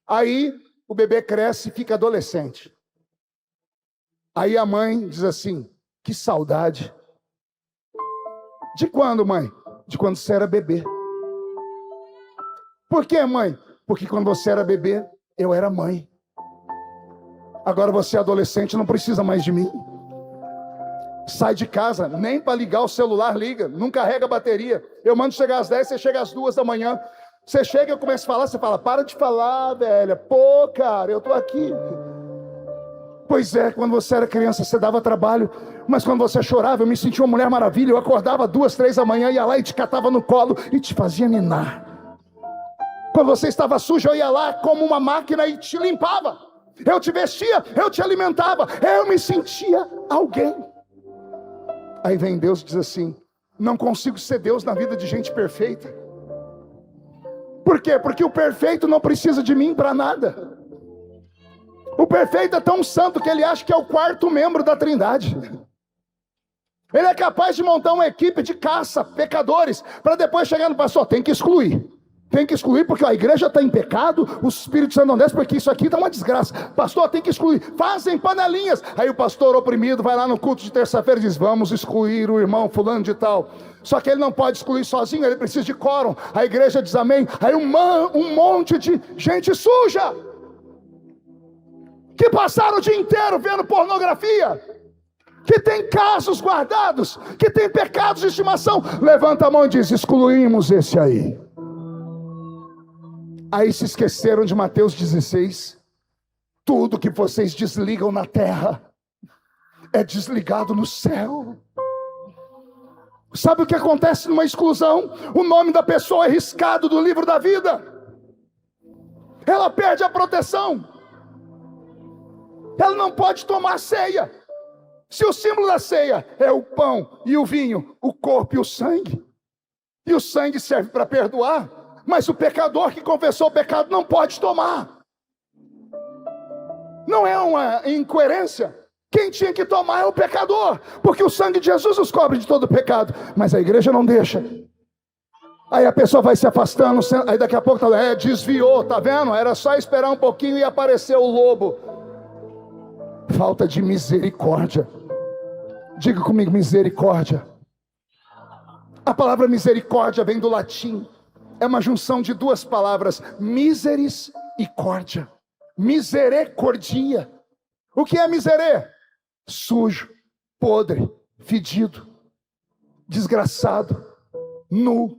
Aí o bebê cresce e fica adolescente. Aí a mãe diz assim, que saudade. De quando, mãe? De quando você era bebê. Por quê, mãe? Porque quando você era bebê, eu era mãe. Agora você é adolescente, não precisa mais de mim. Sai de casa, nem para ligar o celular liga, não carrega a bateria. Eu mando chegar às 10, você chega às 2 da manhã. Você chega, eu começo a falar, você fala, para de falar, velha. Pô, cara, eu tô aqui. Pois é, quando você era criança, você dava trabalho. Mas quando você chorava, eu me sentia uma mulher maravilha. Eu acordava 2, 3 da manhã, ia lá e te catava no colo e te fazia ninar. Quando você estava sujo, eu ia lá como uma máquina e te limpava. Eu te vestia, eu te alimentava. Eu me sentia alguém. Aí vem Deus e diz assim, não consigo ser Deus na vida de gente perfeita. Por quê? Porque o perfeito não precisa de mim para nada. O perfeito é tão santo que ele acha que é o 4º membro da Trindade. Ele é capaz de montar uma equipe de caça, pecadores, para depois chegar no pastor, tem que excluir. Tem que excluir porque a igreja está em pecado, o Espírito Santo não desce porque isso aqui está uma desgraça. Pastor, tem que excluir. Fazem panelinhas. Aí o pastor oprimido vai lá no culto de terça-feira e diz, vamos excluir o irmão fulano de tal. Só que ele não pode excluir sozinho, ele precisa de quórum. A igreja diz amém. Aí um monte de gente suja, que passaram o dia inteiro vendo pornografia, que tem casos guardados, que tem pecados de estimação, levanta a mão e diz, excluímos esse aí. Aí se esqueceram de Mateus 16. Tudo que vocês desligam na terra é desligado no céu. Sabe o que acontece numa exclusão? O nome da pessoa é riscado do livro da vida. Ela perde a proteção. Ela não pode tomar ceia. Se o símbolo da ceia é o pão e o vinho, o corpo e o sangue serve para perdoar, mas o pecador que confessou o pecado não pode tomar. Não é uma incoerência? Quem tinha que tomar é o pecador, porque o sangue de Jesus os cobre de todo pecado, mas a igreja não deixa. Aí a pessoa vai se afastando, aí daqui a pouco desviou, tá vendo? Era só esperar um pouquinho e apareceu o lobo. Falta de misericórdia. Diga comigo, misericórdia. A palavra misericórdia vem do latim. É uma junção de duas palavras, miseris e córdia. Misericordia. O que é miserê? Sujo, podre, fedido, desgraçado, nu.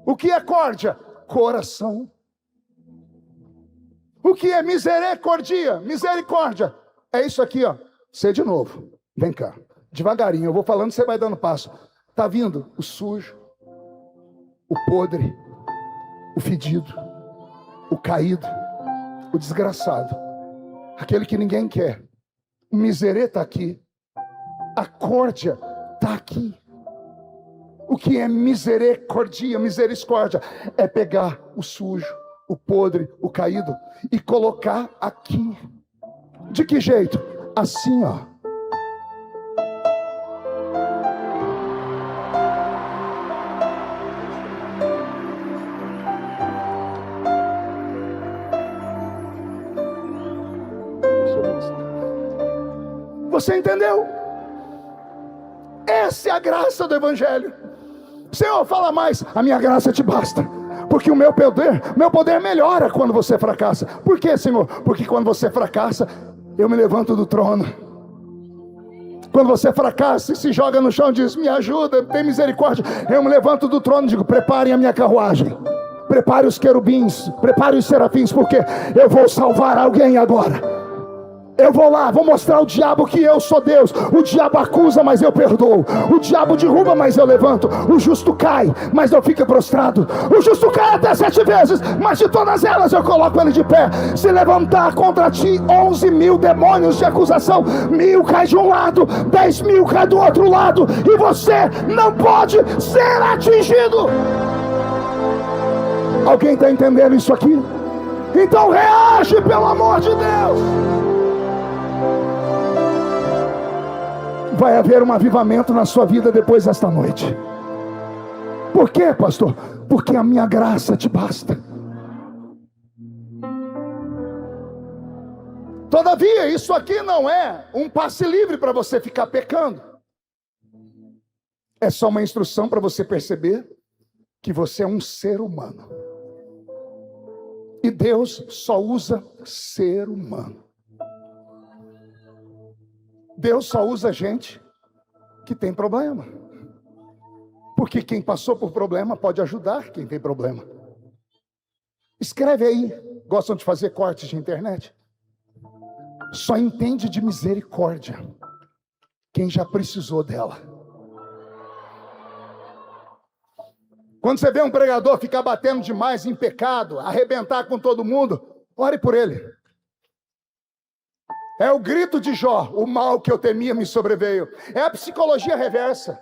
O que é córdia? Coração. O que é misericórdia? Misericórdia. É isso aqui, ó. Você de novo. Vem cá. Devagarinho. Eu vou falando, você vai dando passo. Tá vindo o sujo, o podre, o fedido, o caído, o desgraçado. Aquele que ninguém quer. O miserê está aqui. A córdia está aqui. O que é misericórdia? Misericórdia é pegar o sujo, o podre, o caído e colocar aqui. De que jeito? Assim, ó. Você entendeu? Essa é a graça do Evangelho. Senhor, fala mais. A minha graça te basta. Porque o meu poder melhora quando você fracassa. Por quê, Senhor? Porque quando você fracassa, eu me levanto do trono. Quando você fracassa e se joga no chão e diz, me ajuda, tem misericórdia, eu me levanto do trono e digo, preparem a minha carruagem. Prepare os querubins, prepare os serafins, porque eu vou salvar alguém agora. Eu vou lá, vou mostrar ao diabo que eu sou Deus. O diabo acusa, mas eu perdoo. O diabo derruba, mas eu levanto. O justo cai, mas não fica prostrado. O justo cai até 7 vezes, mas de todas elas eu coloco ele de pé. Se levantar contra ti 11.000 demônios de acusação, 1.000 cai de um lado, 10.000 cai do outro lado, e você não pode ser atingido. Alguém está entendendo isso aqui? Então reage, pelo amor de Deus. Vai haver um avivamento na sua vida depois desta noite. Por quê, pastor? Porque a minha graça te basta. Todavia, isso aqui não é um passe livre para você ficar pecando. É só uma instrução para você perceber que você é um ser humano. E Deus só usa ser humano. Deus só usa gente que tem problema. Porque quem passou por problema pode ajudar quem tem problema. Escreve aí. Gostam de fazer cortes de internet? Só entende de misericórdia quem já precisou dela. Quando você vê um pregador ficar batendo demais em pecado, arrebentar com todo mundo, ore por ele. É o grito de Jó, o mal que eu temia me sobreveio. É a psicologia reversa.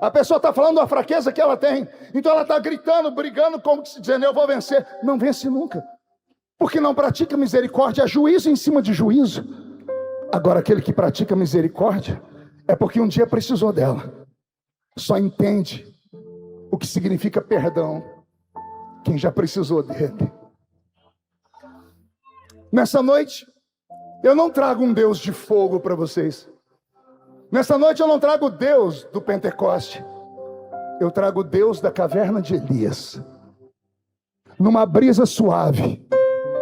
A pessoa está falando da fraqueza que ela tem, então ela está gritando, brigando, como se dizendo, eu vou vencer. Não vence nunca, porque não pratica misericórdia, é juízo em cima de juízo. Agora aquele que pratica misericórdia, é porque um dia precisou dela. Só entende o que significa perdão quem já precisou dele. Nessa noite, eu não trago um Deus de fogo para vocês. Nessa noite eu não trago o Deus do Pentecoste. Eu trago o Deus da caverna de Elias. Numa brisa suave,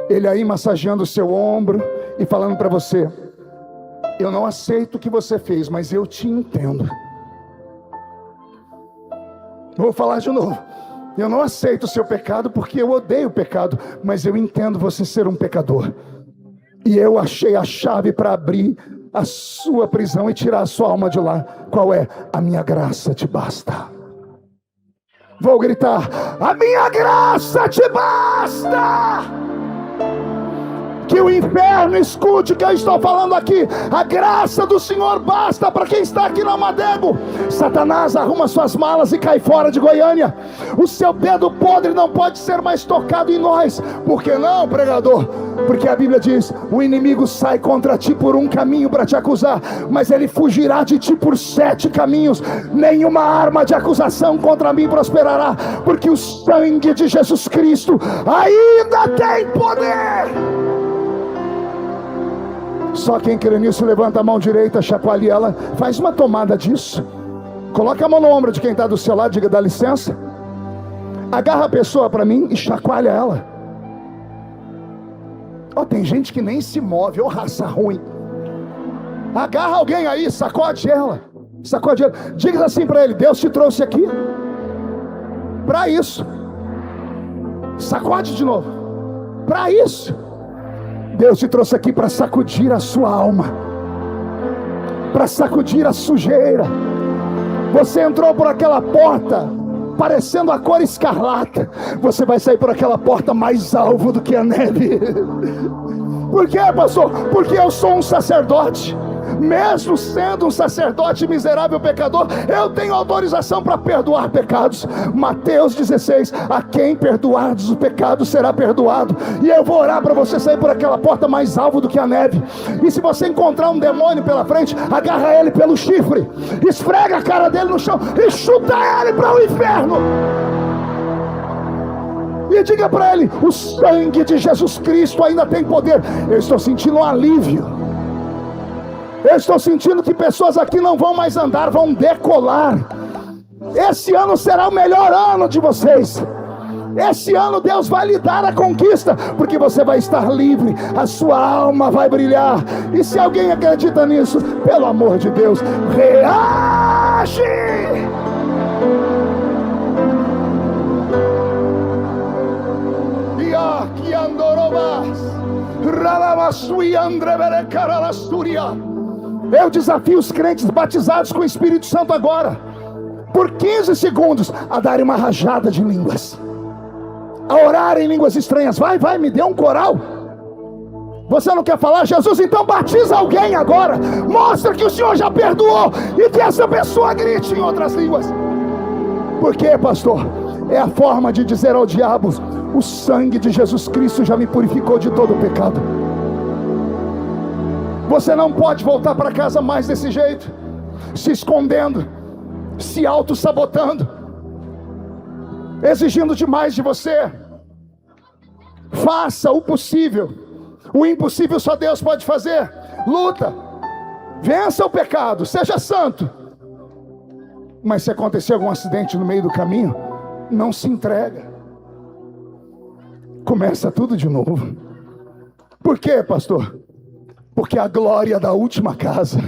ele aí massageando o seu ombro e falando para você, eu não aceito o que você fez, mas eu te entendo. Vou falar de novo. Eu não aceito o seu pecado porque eu odeio o pecado, mas eu entendo você ser um pecador. E eu achei a chave para abrir a sua prisão e tirar a sua alma de lá. Qual é? A minha graça te basta. Vou gritar, a minha graça te basta. Que o inferno escute o que eu estou falando aqui. A graça do Senhor basta para quem está aqui na Madego. Satanás, arruma suas malas e cai fora de Goiânia. O seu dedo podre não pode ser mais tocado em nós. Por que não, pregador? Porque a Bíblia diz: o inimigo sai contra ti por um caminho para te acusar, mas ele fugirá de ti por 7 caminhos. Nenhuma arma de acusação contra mim prosperará, porque o sangue de Jesus Cristo ainda tem poder. Só quem crê nisso, levanta a mão direita, chacoalhe ela, faz uma tomada disso, coloca a mão no ombro de quem está do seu lado, diga: dá licença. Agarra a pessoa para mim e chacoalha ela. Tem gente que nem se move, raça ruim. Agarra alguém aí, sacode ela. Diga assim para ele: Deus te trouxe aqui para isso. Sacode de novo. Para isso. Deus te trouxe aqui para sacudir a sua alma, para sacudir a sujeira. Você entrou por aquela porta parecendo a cor escarlata, você vai sair por aquela porta mais alvo do que a neve. Por quê, pastor? Porque eu sou um sacerdote. Mesmo sendo um sacerdote miserável pecador, eu tenho autorização para perdoar pecados. Mateus 16: a quem perdoardes o pecado será perdoado. E eu vou orar para você sair por aquela porta mais alvo do que a neve. E se você encontrar um demônio pela frente, agarra ele pelo chifre, esfrega a cara dele no chão e chuta ele para o inferno. E diga para ele: o sangue de Jesus Cristo ainda tem poder. Eu estou sentindo um alívio. Eu estou sentindo que pessoas aqui não vão mais andar, vão decolar. Esse ano será o melhor ano de vocês. Esse ano Deus vai lhe dar a conquista, porque você vai estar livre, a sua alma vai brilhar. E se alguém acredita nisso, pelo amor de Deus, reage! Eu desafio os crentes batizados com o Espírito Santo agora, por 15 segundos, a darem uma rajada de línguas, a orar em línguas estranhas. Vai, me dê um coral. Você não quer falar, Jesus? Então batiza alguém agora. Mostra que o Senhor já perdoou e que essa pessoa grite em outras línguas. Por quê, pastor? É a forma de dizer ao diabo: o sangue de Jesus Cristo já me purificou de todo o pecado. Você não pode voltar para casa mais desse jeito, se escondendo, se auto-sabotando, exigindo demais de você. Faça o possível. O impossível só Deus pode fazer. Luta, vença o pecado, seja santo. Mas se acontecer algum acidente no meio do caminho, não se entrega. Começa tudo de novo. Por quê, pastor? Porque a glória da última casa,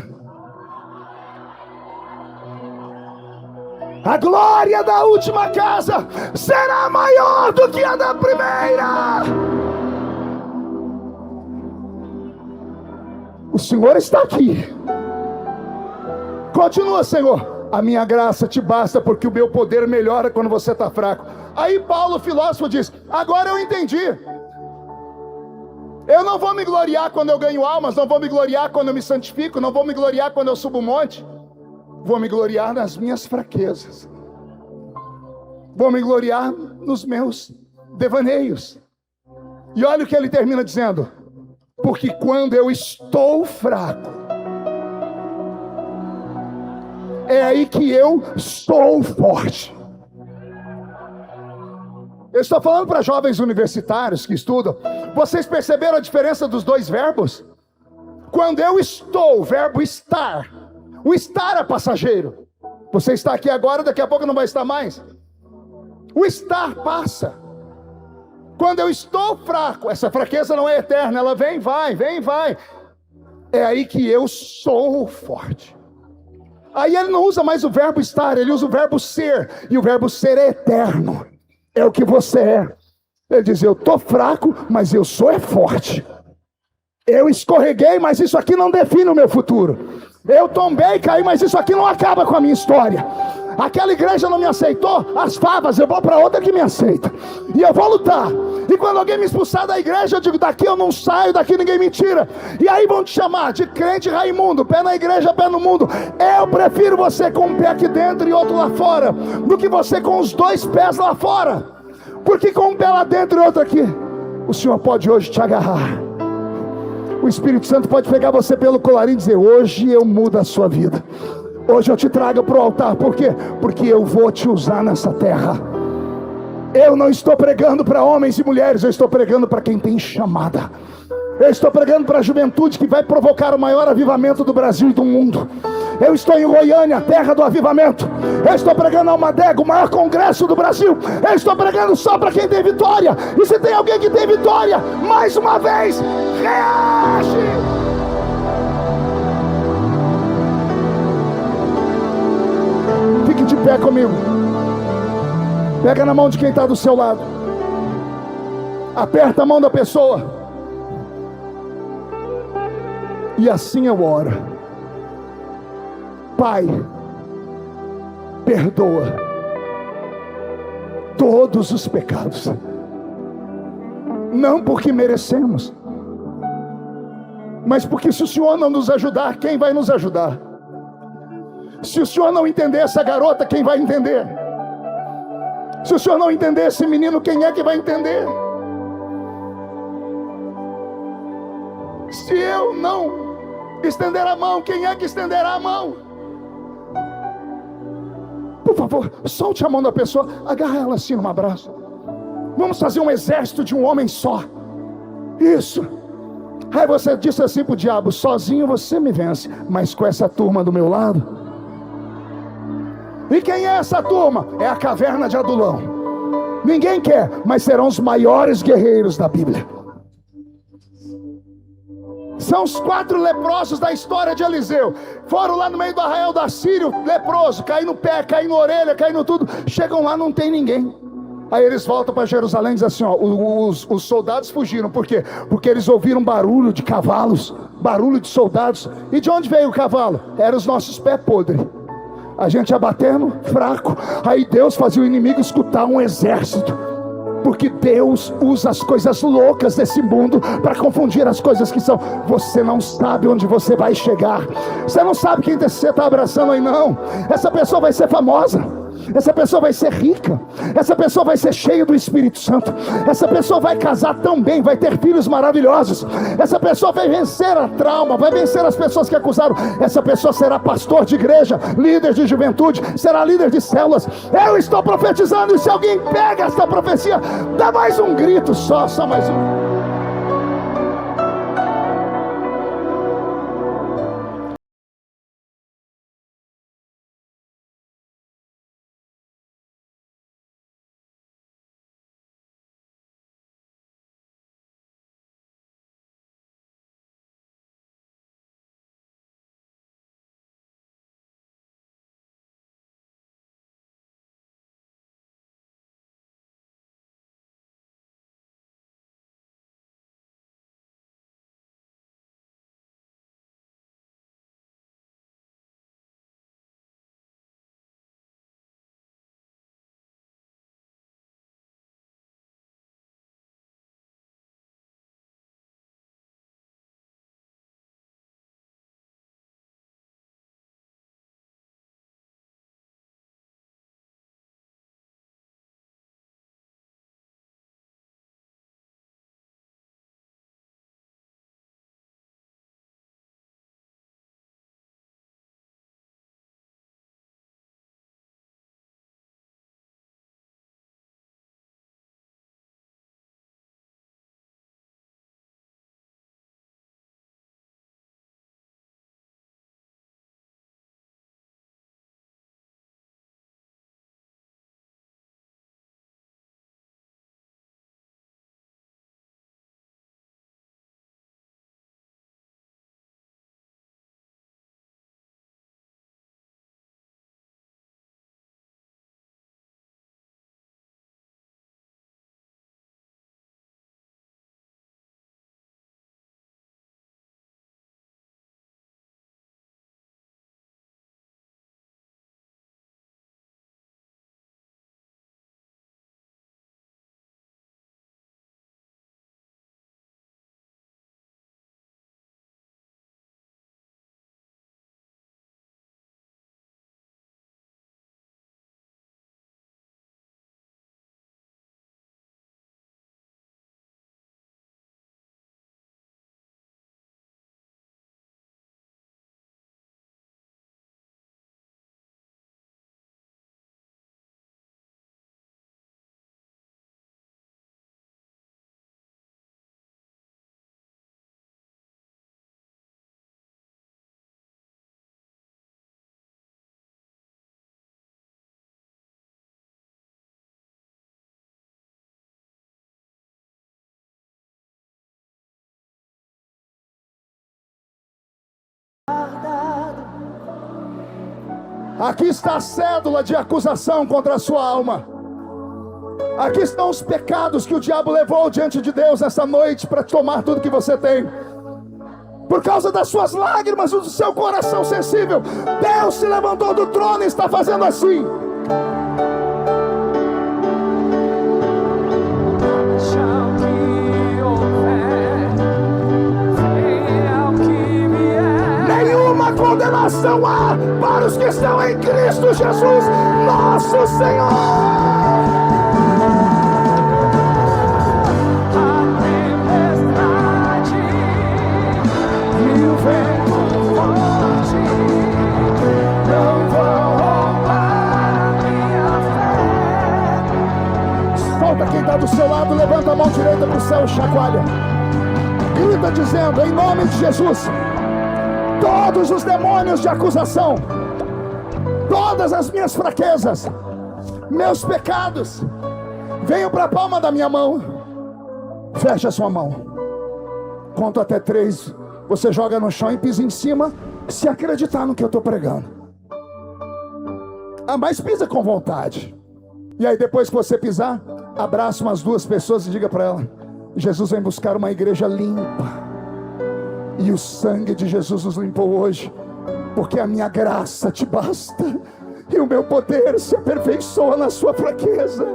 a glória da última casa será maior do que a da primeira. O Senhor está aqui. Continua, Senhor: a minha graça te basta, porque o meu poder melhora quando você está fraco. Aí Paulo, filósofo, diz: agora eu entendi. Eu não vou me gloriar quando eu ganho almas, não vou me gloriar quando eu me santifico, não vou me gloriar quando eu subo o monte. Vou me gloriar nas minhas fraquezas. Vou me gloriar nos meus devaneios. E olha o que ele termina dizendo: porque quando eu estou fraco, é aí que eu sou forte. Eu estou falando para jovens universitários que estudam. Vocês perceberam a diferença dos dois verbos? Quando eu estou, o verbo estar. O estar é passageiro. Você está aqui agora, daqui a pouco não vai estar mais. O estar passa. Quando eu estou fraco, essa fraqueza não é eterna, ela vem, vai. É aí que eu sou forte. Aí ele não usa mais o verbo estar, ele usa o verbo ser. E o verbo ser é eterno. É o que você é. Ele diz: eu estou fraco, mas eu sou forte. Eu escorreguei, mas isso aqui não define o meu futuro. Eu tombei e caí, mas isso aqui não acaba com a minha história. Aquela igreja não me aceitou, as favas, eu vou para outra que me aceita. E eu vou lutar. E quando alguém me expulsar da igreja, eu digo, daqui eu não saio, daqui ninguém me tira. E aí vão te chamar de crente Raimundo, pé na igreja, pé no mundo. Eu prefiro você com um pé aqui dentro e outro lá fora, do que você com os dois pés lá fora. Porque com um pé lá dentro e outro aqui, o Senhor pode hoje te agarrar. O Espírito Santo pode pegar você pelo colarinho e dizer, hoje eu mudo a sua vida. Hoje eu te trago para o altar. Por quê? Porque eu vou te usar nessa terra. Eu não estou pregando para homens e mulheres, eu estou pregando para quem tem chamada. Eu estou pregando para a juventude que vai provocar o maior avivamento do Brasil e do mundo. Eu estou em Goiânia, terra do avivamento. Eu estou pregando a Almadega, o maior congresso do Brasil. Eu estou pregando só para quem tem vitória. E se tem alguém que tem vitória, mais uma vez, reage! Fique de pé comigo. Pega na mão de quem está do seu lado. Aperta a mão da pessoa. E assim eu oro. Pai, perdoa todos os pecados. Não porque merecemos, mas porque se o Senhor não nos ajudar, quem vai nos ajudar? Se o Senhor não entender essa garota, quem vai entender? Se o Senhor não entender esse menino, quem é que vai entender? Se eu não estender a mão, quem é que estenderá a mão? Por favor, solte a mão da pessoa, agarra ela assim num abraço. Vamos fazer um exército de um homem só. Isso. Aí você disse assim para o diabo, sozinho você me vence, mas com essa turma do meu lado. E quem é essa turma? É a caverna de Adulão. Ninguém quer, mas serão os maiores guerreiros da Bíblia. São os 4 leprosos da história de Eliseu. Foram lá no meio do arraial da Síria, leproso, cai no pé, cai na orelha, cai no tudo. Chegam lá, não tem ninguém. Aí eles voltam para Jerusalém e dizem assim, ó, os soldados fugiram. Por quê? Porque eles ouviram barulho de cavalos, barulho de soldados. E de onde veio o cavalo? Eram os nossos pés podres. A gente ia batendo, fraco. Aí Deus fazia o inimigo escutar um exército. Porque Deus usa as coisas loucas desse mundo para confundir as coisas que são. Você não sabe onde você vai chegar. Você não sabe quem você está abraçando aí, não. Essa pessoa vai ser famosa. Essa pessoa vai ser rica. Essa pessoa vai ser cheia do Espírito Santo. Essa pessoa vai casar tão bem, vai ter filhos maravilhosos. Essa pessoa vai vencer a trauma, vai vencer as pessoas que acusaram. Essa pessoa será pastor de igreja, líder de juventude, será líder de células. Eu estou profetizando, e se alguém pega essa profecia, dá mais um grito, só mais um. Aqui está a cédula de acusação contra a sua alma. Aqui estão os pecados que o diabo levou diante de Deus essa noite para tomar tudo que você tem. Por causa das suas lágrimas, do seu coração sensível, Deus se levantou do trono e está fazendo assim. Nenhuma condenação há para os que estão em Cristo Jesus, nosso Senhor. Quem está do seu lado, levanta a mão direita para o céu e chacoalha. Grita dizendo, em nome de Jesus, todos os demônios de acusação, todas as minhas fraquezas, meus pecados, venham para a palma da minha mão. Fecha a sua mão. Conto até 3. Você joga no chão e pisa em cima, se acreditar no que eu estou pregando. Mas pisa com vontade. E aí depois que você pisar, abraça umas 2 pessoas e diga para ela: Jesus vem buscar uma igreja limpa, e o sangue de Jesus nos limpou hoje, porque a minha graça te basta, e o meu poder se aperfeiçoa na sua fraqueza.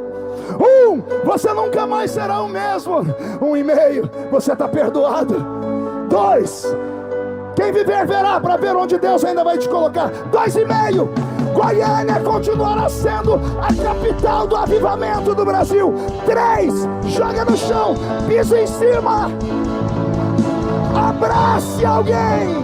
Você nunca mais será o mesmo. 1,5, você está perdoado. 2, quem viver verá, para ver onde Deus ainda vai te colocar. 2,5, Goiânia continuará sendo a capital do avivamento do Brasil. 3, joga no chão, pisa em cima, abrace alguém.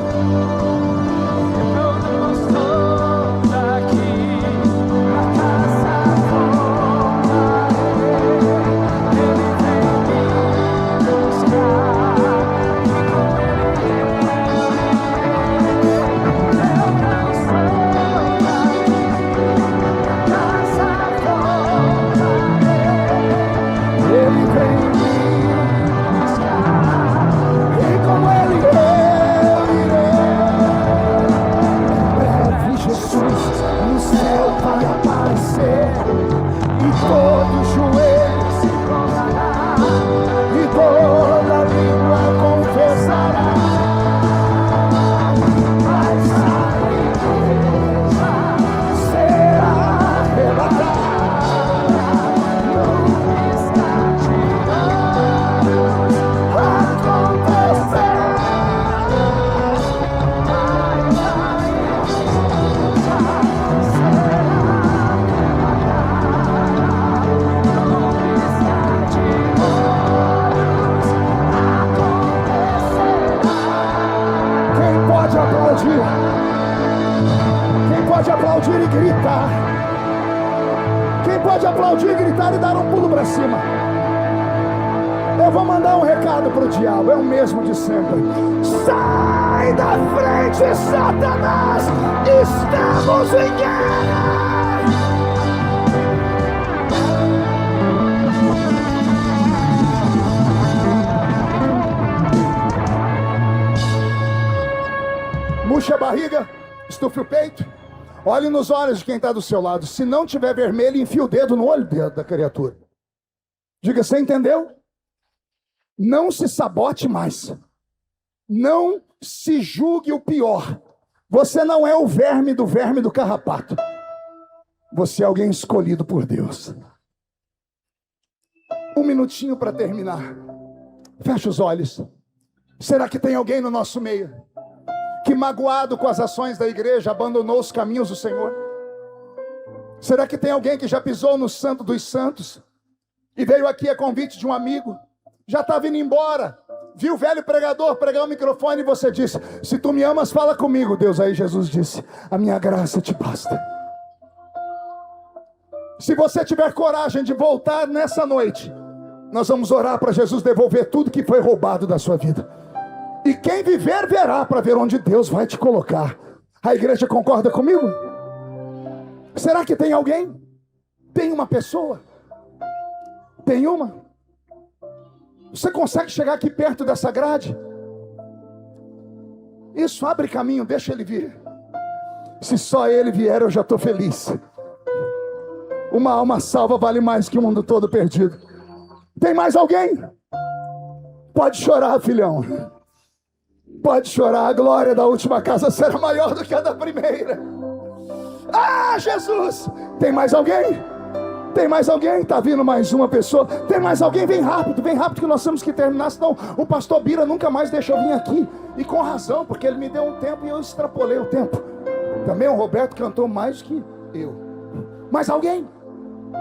Aplaudir e gritar. Quem pode aplaudir e gritar e dar um pulo para cima? Eu vou mandar um recado para o diabo, é o mesmo de sempre. Sai da frente, Satanás! Estamos em guerra! Murcha a barriga, estufe o peito. Olhe nos olhos de quem está do seu lado. Se não tiver vermelho, enfia o dedo no olho da criatura. Diga, você entendeu? Não se sabote mais. Não se julgue o pior. Você não é o verme do carrapato. Você é alguém escolhido por Deus. 1 minutinho para terminar. Feche os olhos. Será que tem alguém no nosso meio que, magoado com as ações da igreja, abandonou os caminhos do Senhor? Será que tem alguém que já pisou no Santo dos Santos e veio aqui a convite de um amigo, já estava indo embora, viu o velho pregador pregar o microfone e você disse: se tu me amas, fala comigo, Deus? Aí Jesus disse: a minha graça te basta. Se você tiver coragem de voltar nessa noite, nós vamos orar para Jesus devolver tudo que foi roubado da sua vida. E quem viver verá, para ver onde Deus vai te colocar. A igreja concorda comigo? Será que tem alguém? Tem uma pessoa? Tem uma? Você consegue chegar aqui perto dessa grade? Isso, abre caminho, deixa ele vir. Se só ele vier, eu já estou feliz. Uma alma salva vale mais que o mundo todo perdido. Tem mais alguém? Pode chorar, filhão. Pode chorar, a glória da última casa será maior do que a da primeira. Ah, Jesus! Tem mais alguém? Tem mais alguém? Tá vindo mais uma pessoa. Tem mais alguém? Vem rápido que nós temos que terminar, senão o pastor Bira nunca mais deixa eu vir aqui. E com razão, porque ele me deu um tempo e eu extrapolei o tempo. Também o Roberto cantou mais que eu. Mais alguém?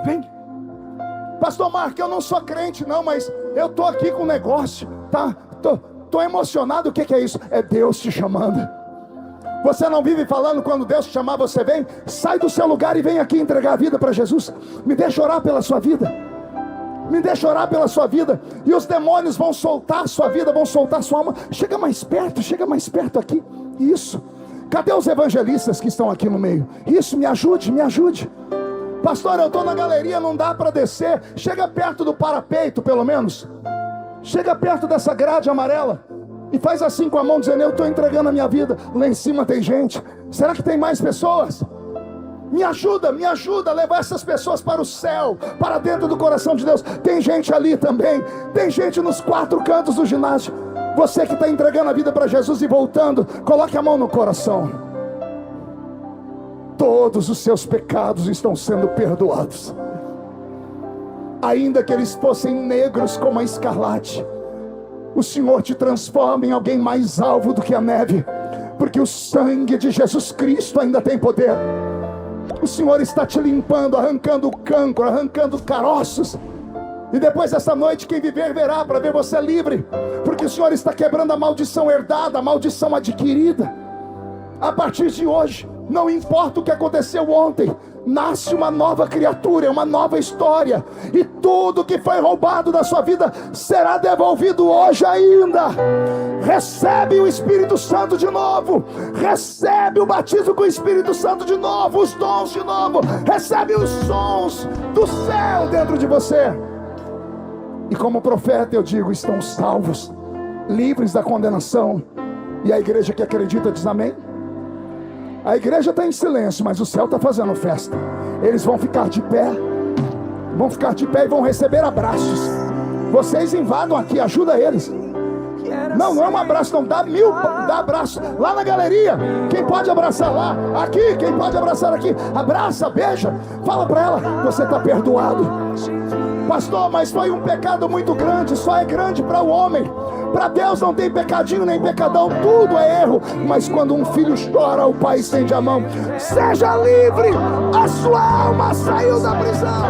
Vem. Pastor Marco, eu não sou crente não, mas eu tô aqui com um negócio, tá? Tô emocionado. O que é isso? É Deus te chamando. Você não vive falando quando Deus te chamar, você vem? Sai do seu lugar e vem aqui entregar a vida para Jesus. Me deixa orar pela sua vida. Me deixa orar pela sua vida. E os demônios vão soltar a sua vida, vão soltar a sua alma. Chega mais perto aqui. Isso. Cadê os evangelistas que estão aqui no meio? Isso, me ajude. Pastor, eu estou na galeria, não dá para descer. Chega perto do parapeito, pelo menos. Chega perto dessa grade amarela e faz assim com a mão, dizendo: eu estou entregando a minha vida. Lá em cima tem gente. Será que tem mais pessoas? Me ajuda a levar essas pessoas para o céu, para dentro do coração de Deus. Tem gente ali também. Tem gente nos 4 cantos do ginásio. Você que está entregando a vida para Jesus e voltando, coloque a mão no coração. Todos os seus pecados estão sendo perdoados. Ainda que eles fossem negros como a escarlate, o Senhor te transforma em alguém mais alvo do que a neve, porque o sangue de Jesus Cristo ainda tem poder. O Senhor está te limpando, arrancando o cancro, arrancando caroços. E depois dessa noite, quem viver verá, para ver você livre, porque o Senhor está quebrando a maldição herdada, a maldição adquirida. A partir de hoje, não importa o que aconteceu ontem, nasce uma nova criatura, uma nova história, e tudo que foi roubado da sua vida será devolvido hoje ainda. Recebe o Espírito Santo de novo, recebe o batismo com o Espírito Santo de novo, os dons de novo, recebe os sons do céu dentro de você. E como profeta eu digo: estão salvos, livres da condenação. E a igreja que acredita diz amém. A igreja está em silêncio, mas o céu está fazendo festa. Eles vão ficar de pé e vão receber abraços. Vocês invadam aqui, ajuda eles. Não é um abraço não, dá abraço lá na galeria. Quem pode abraçar lá? Aqui, quem pode abraçar aqui? Abraça, beija, fala para ela: você está perdoado. Pastor, mas foi um pecado muito grande. Só é grande para o homem. Para Deus não tem pecadinho nem pecadão, tudo é erro. Mas quando um filho chora, o pai estende a mão. Seja livre, a sua alma saiu da prisão.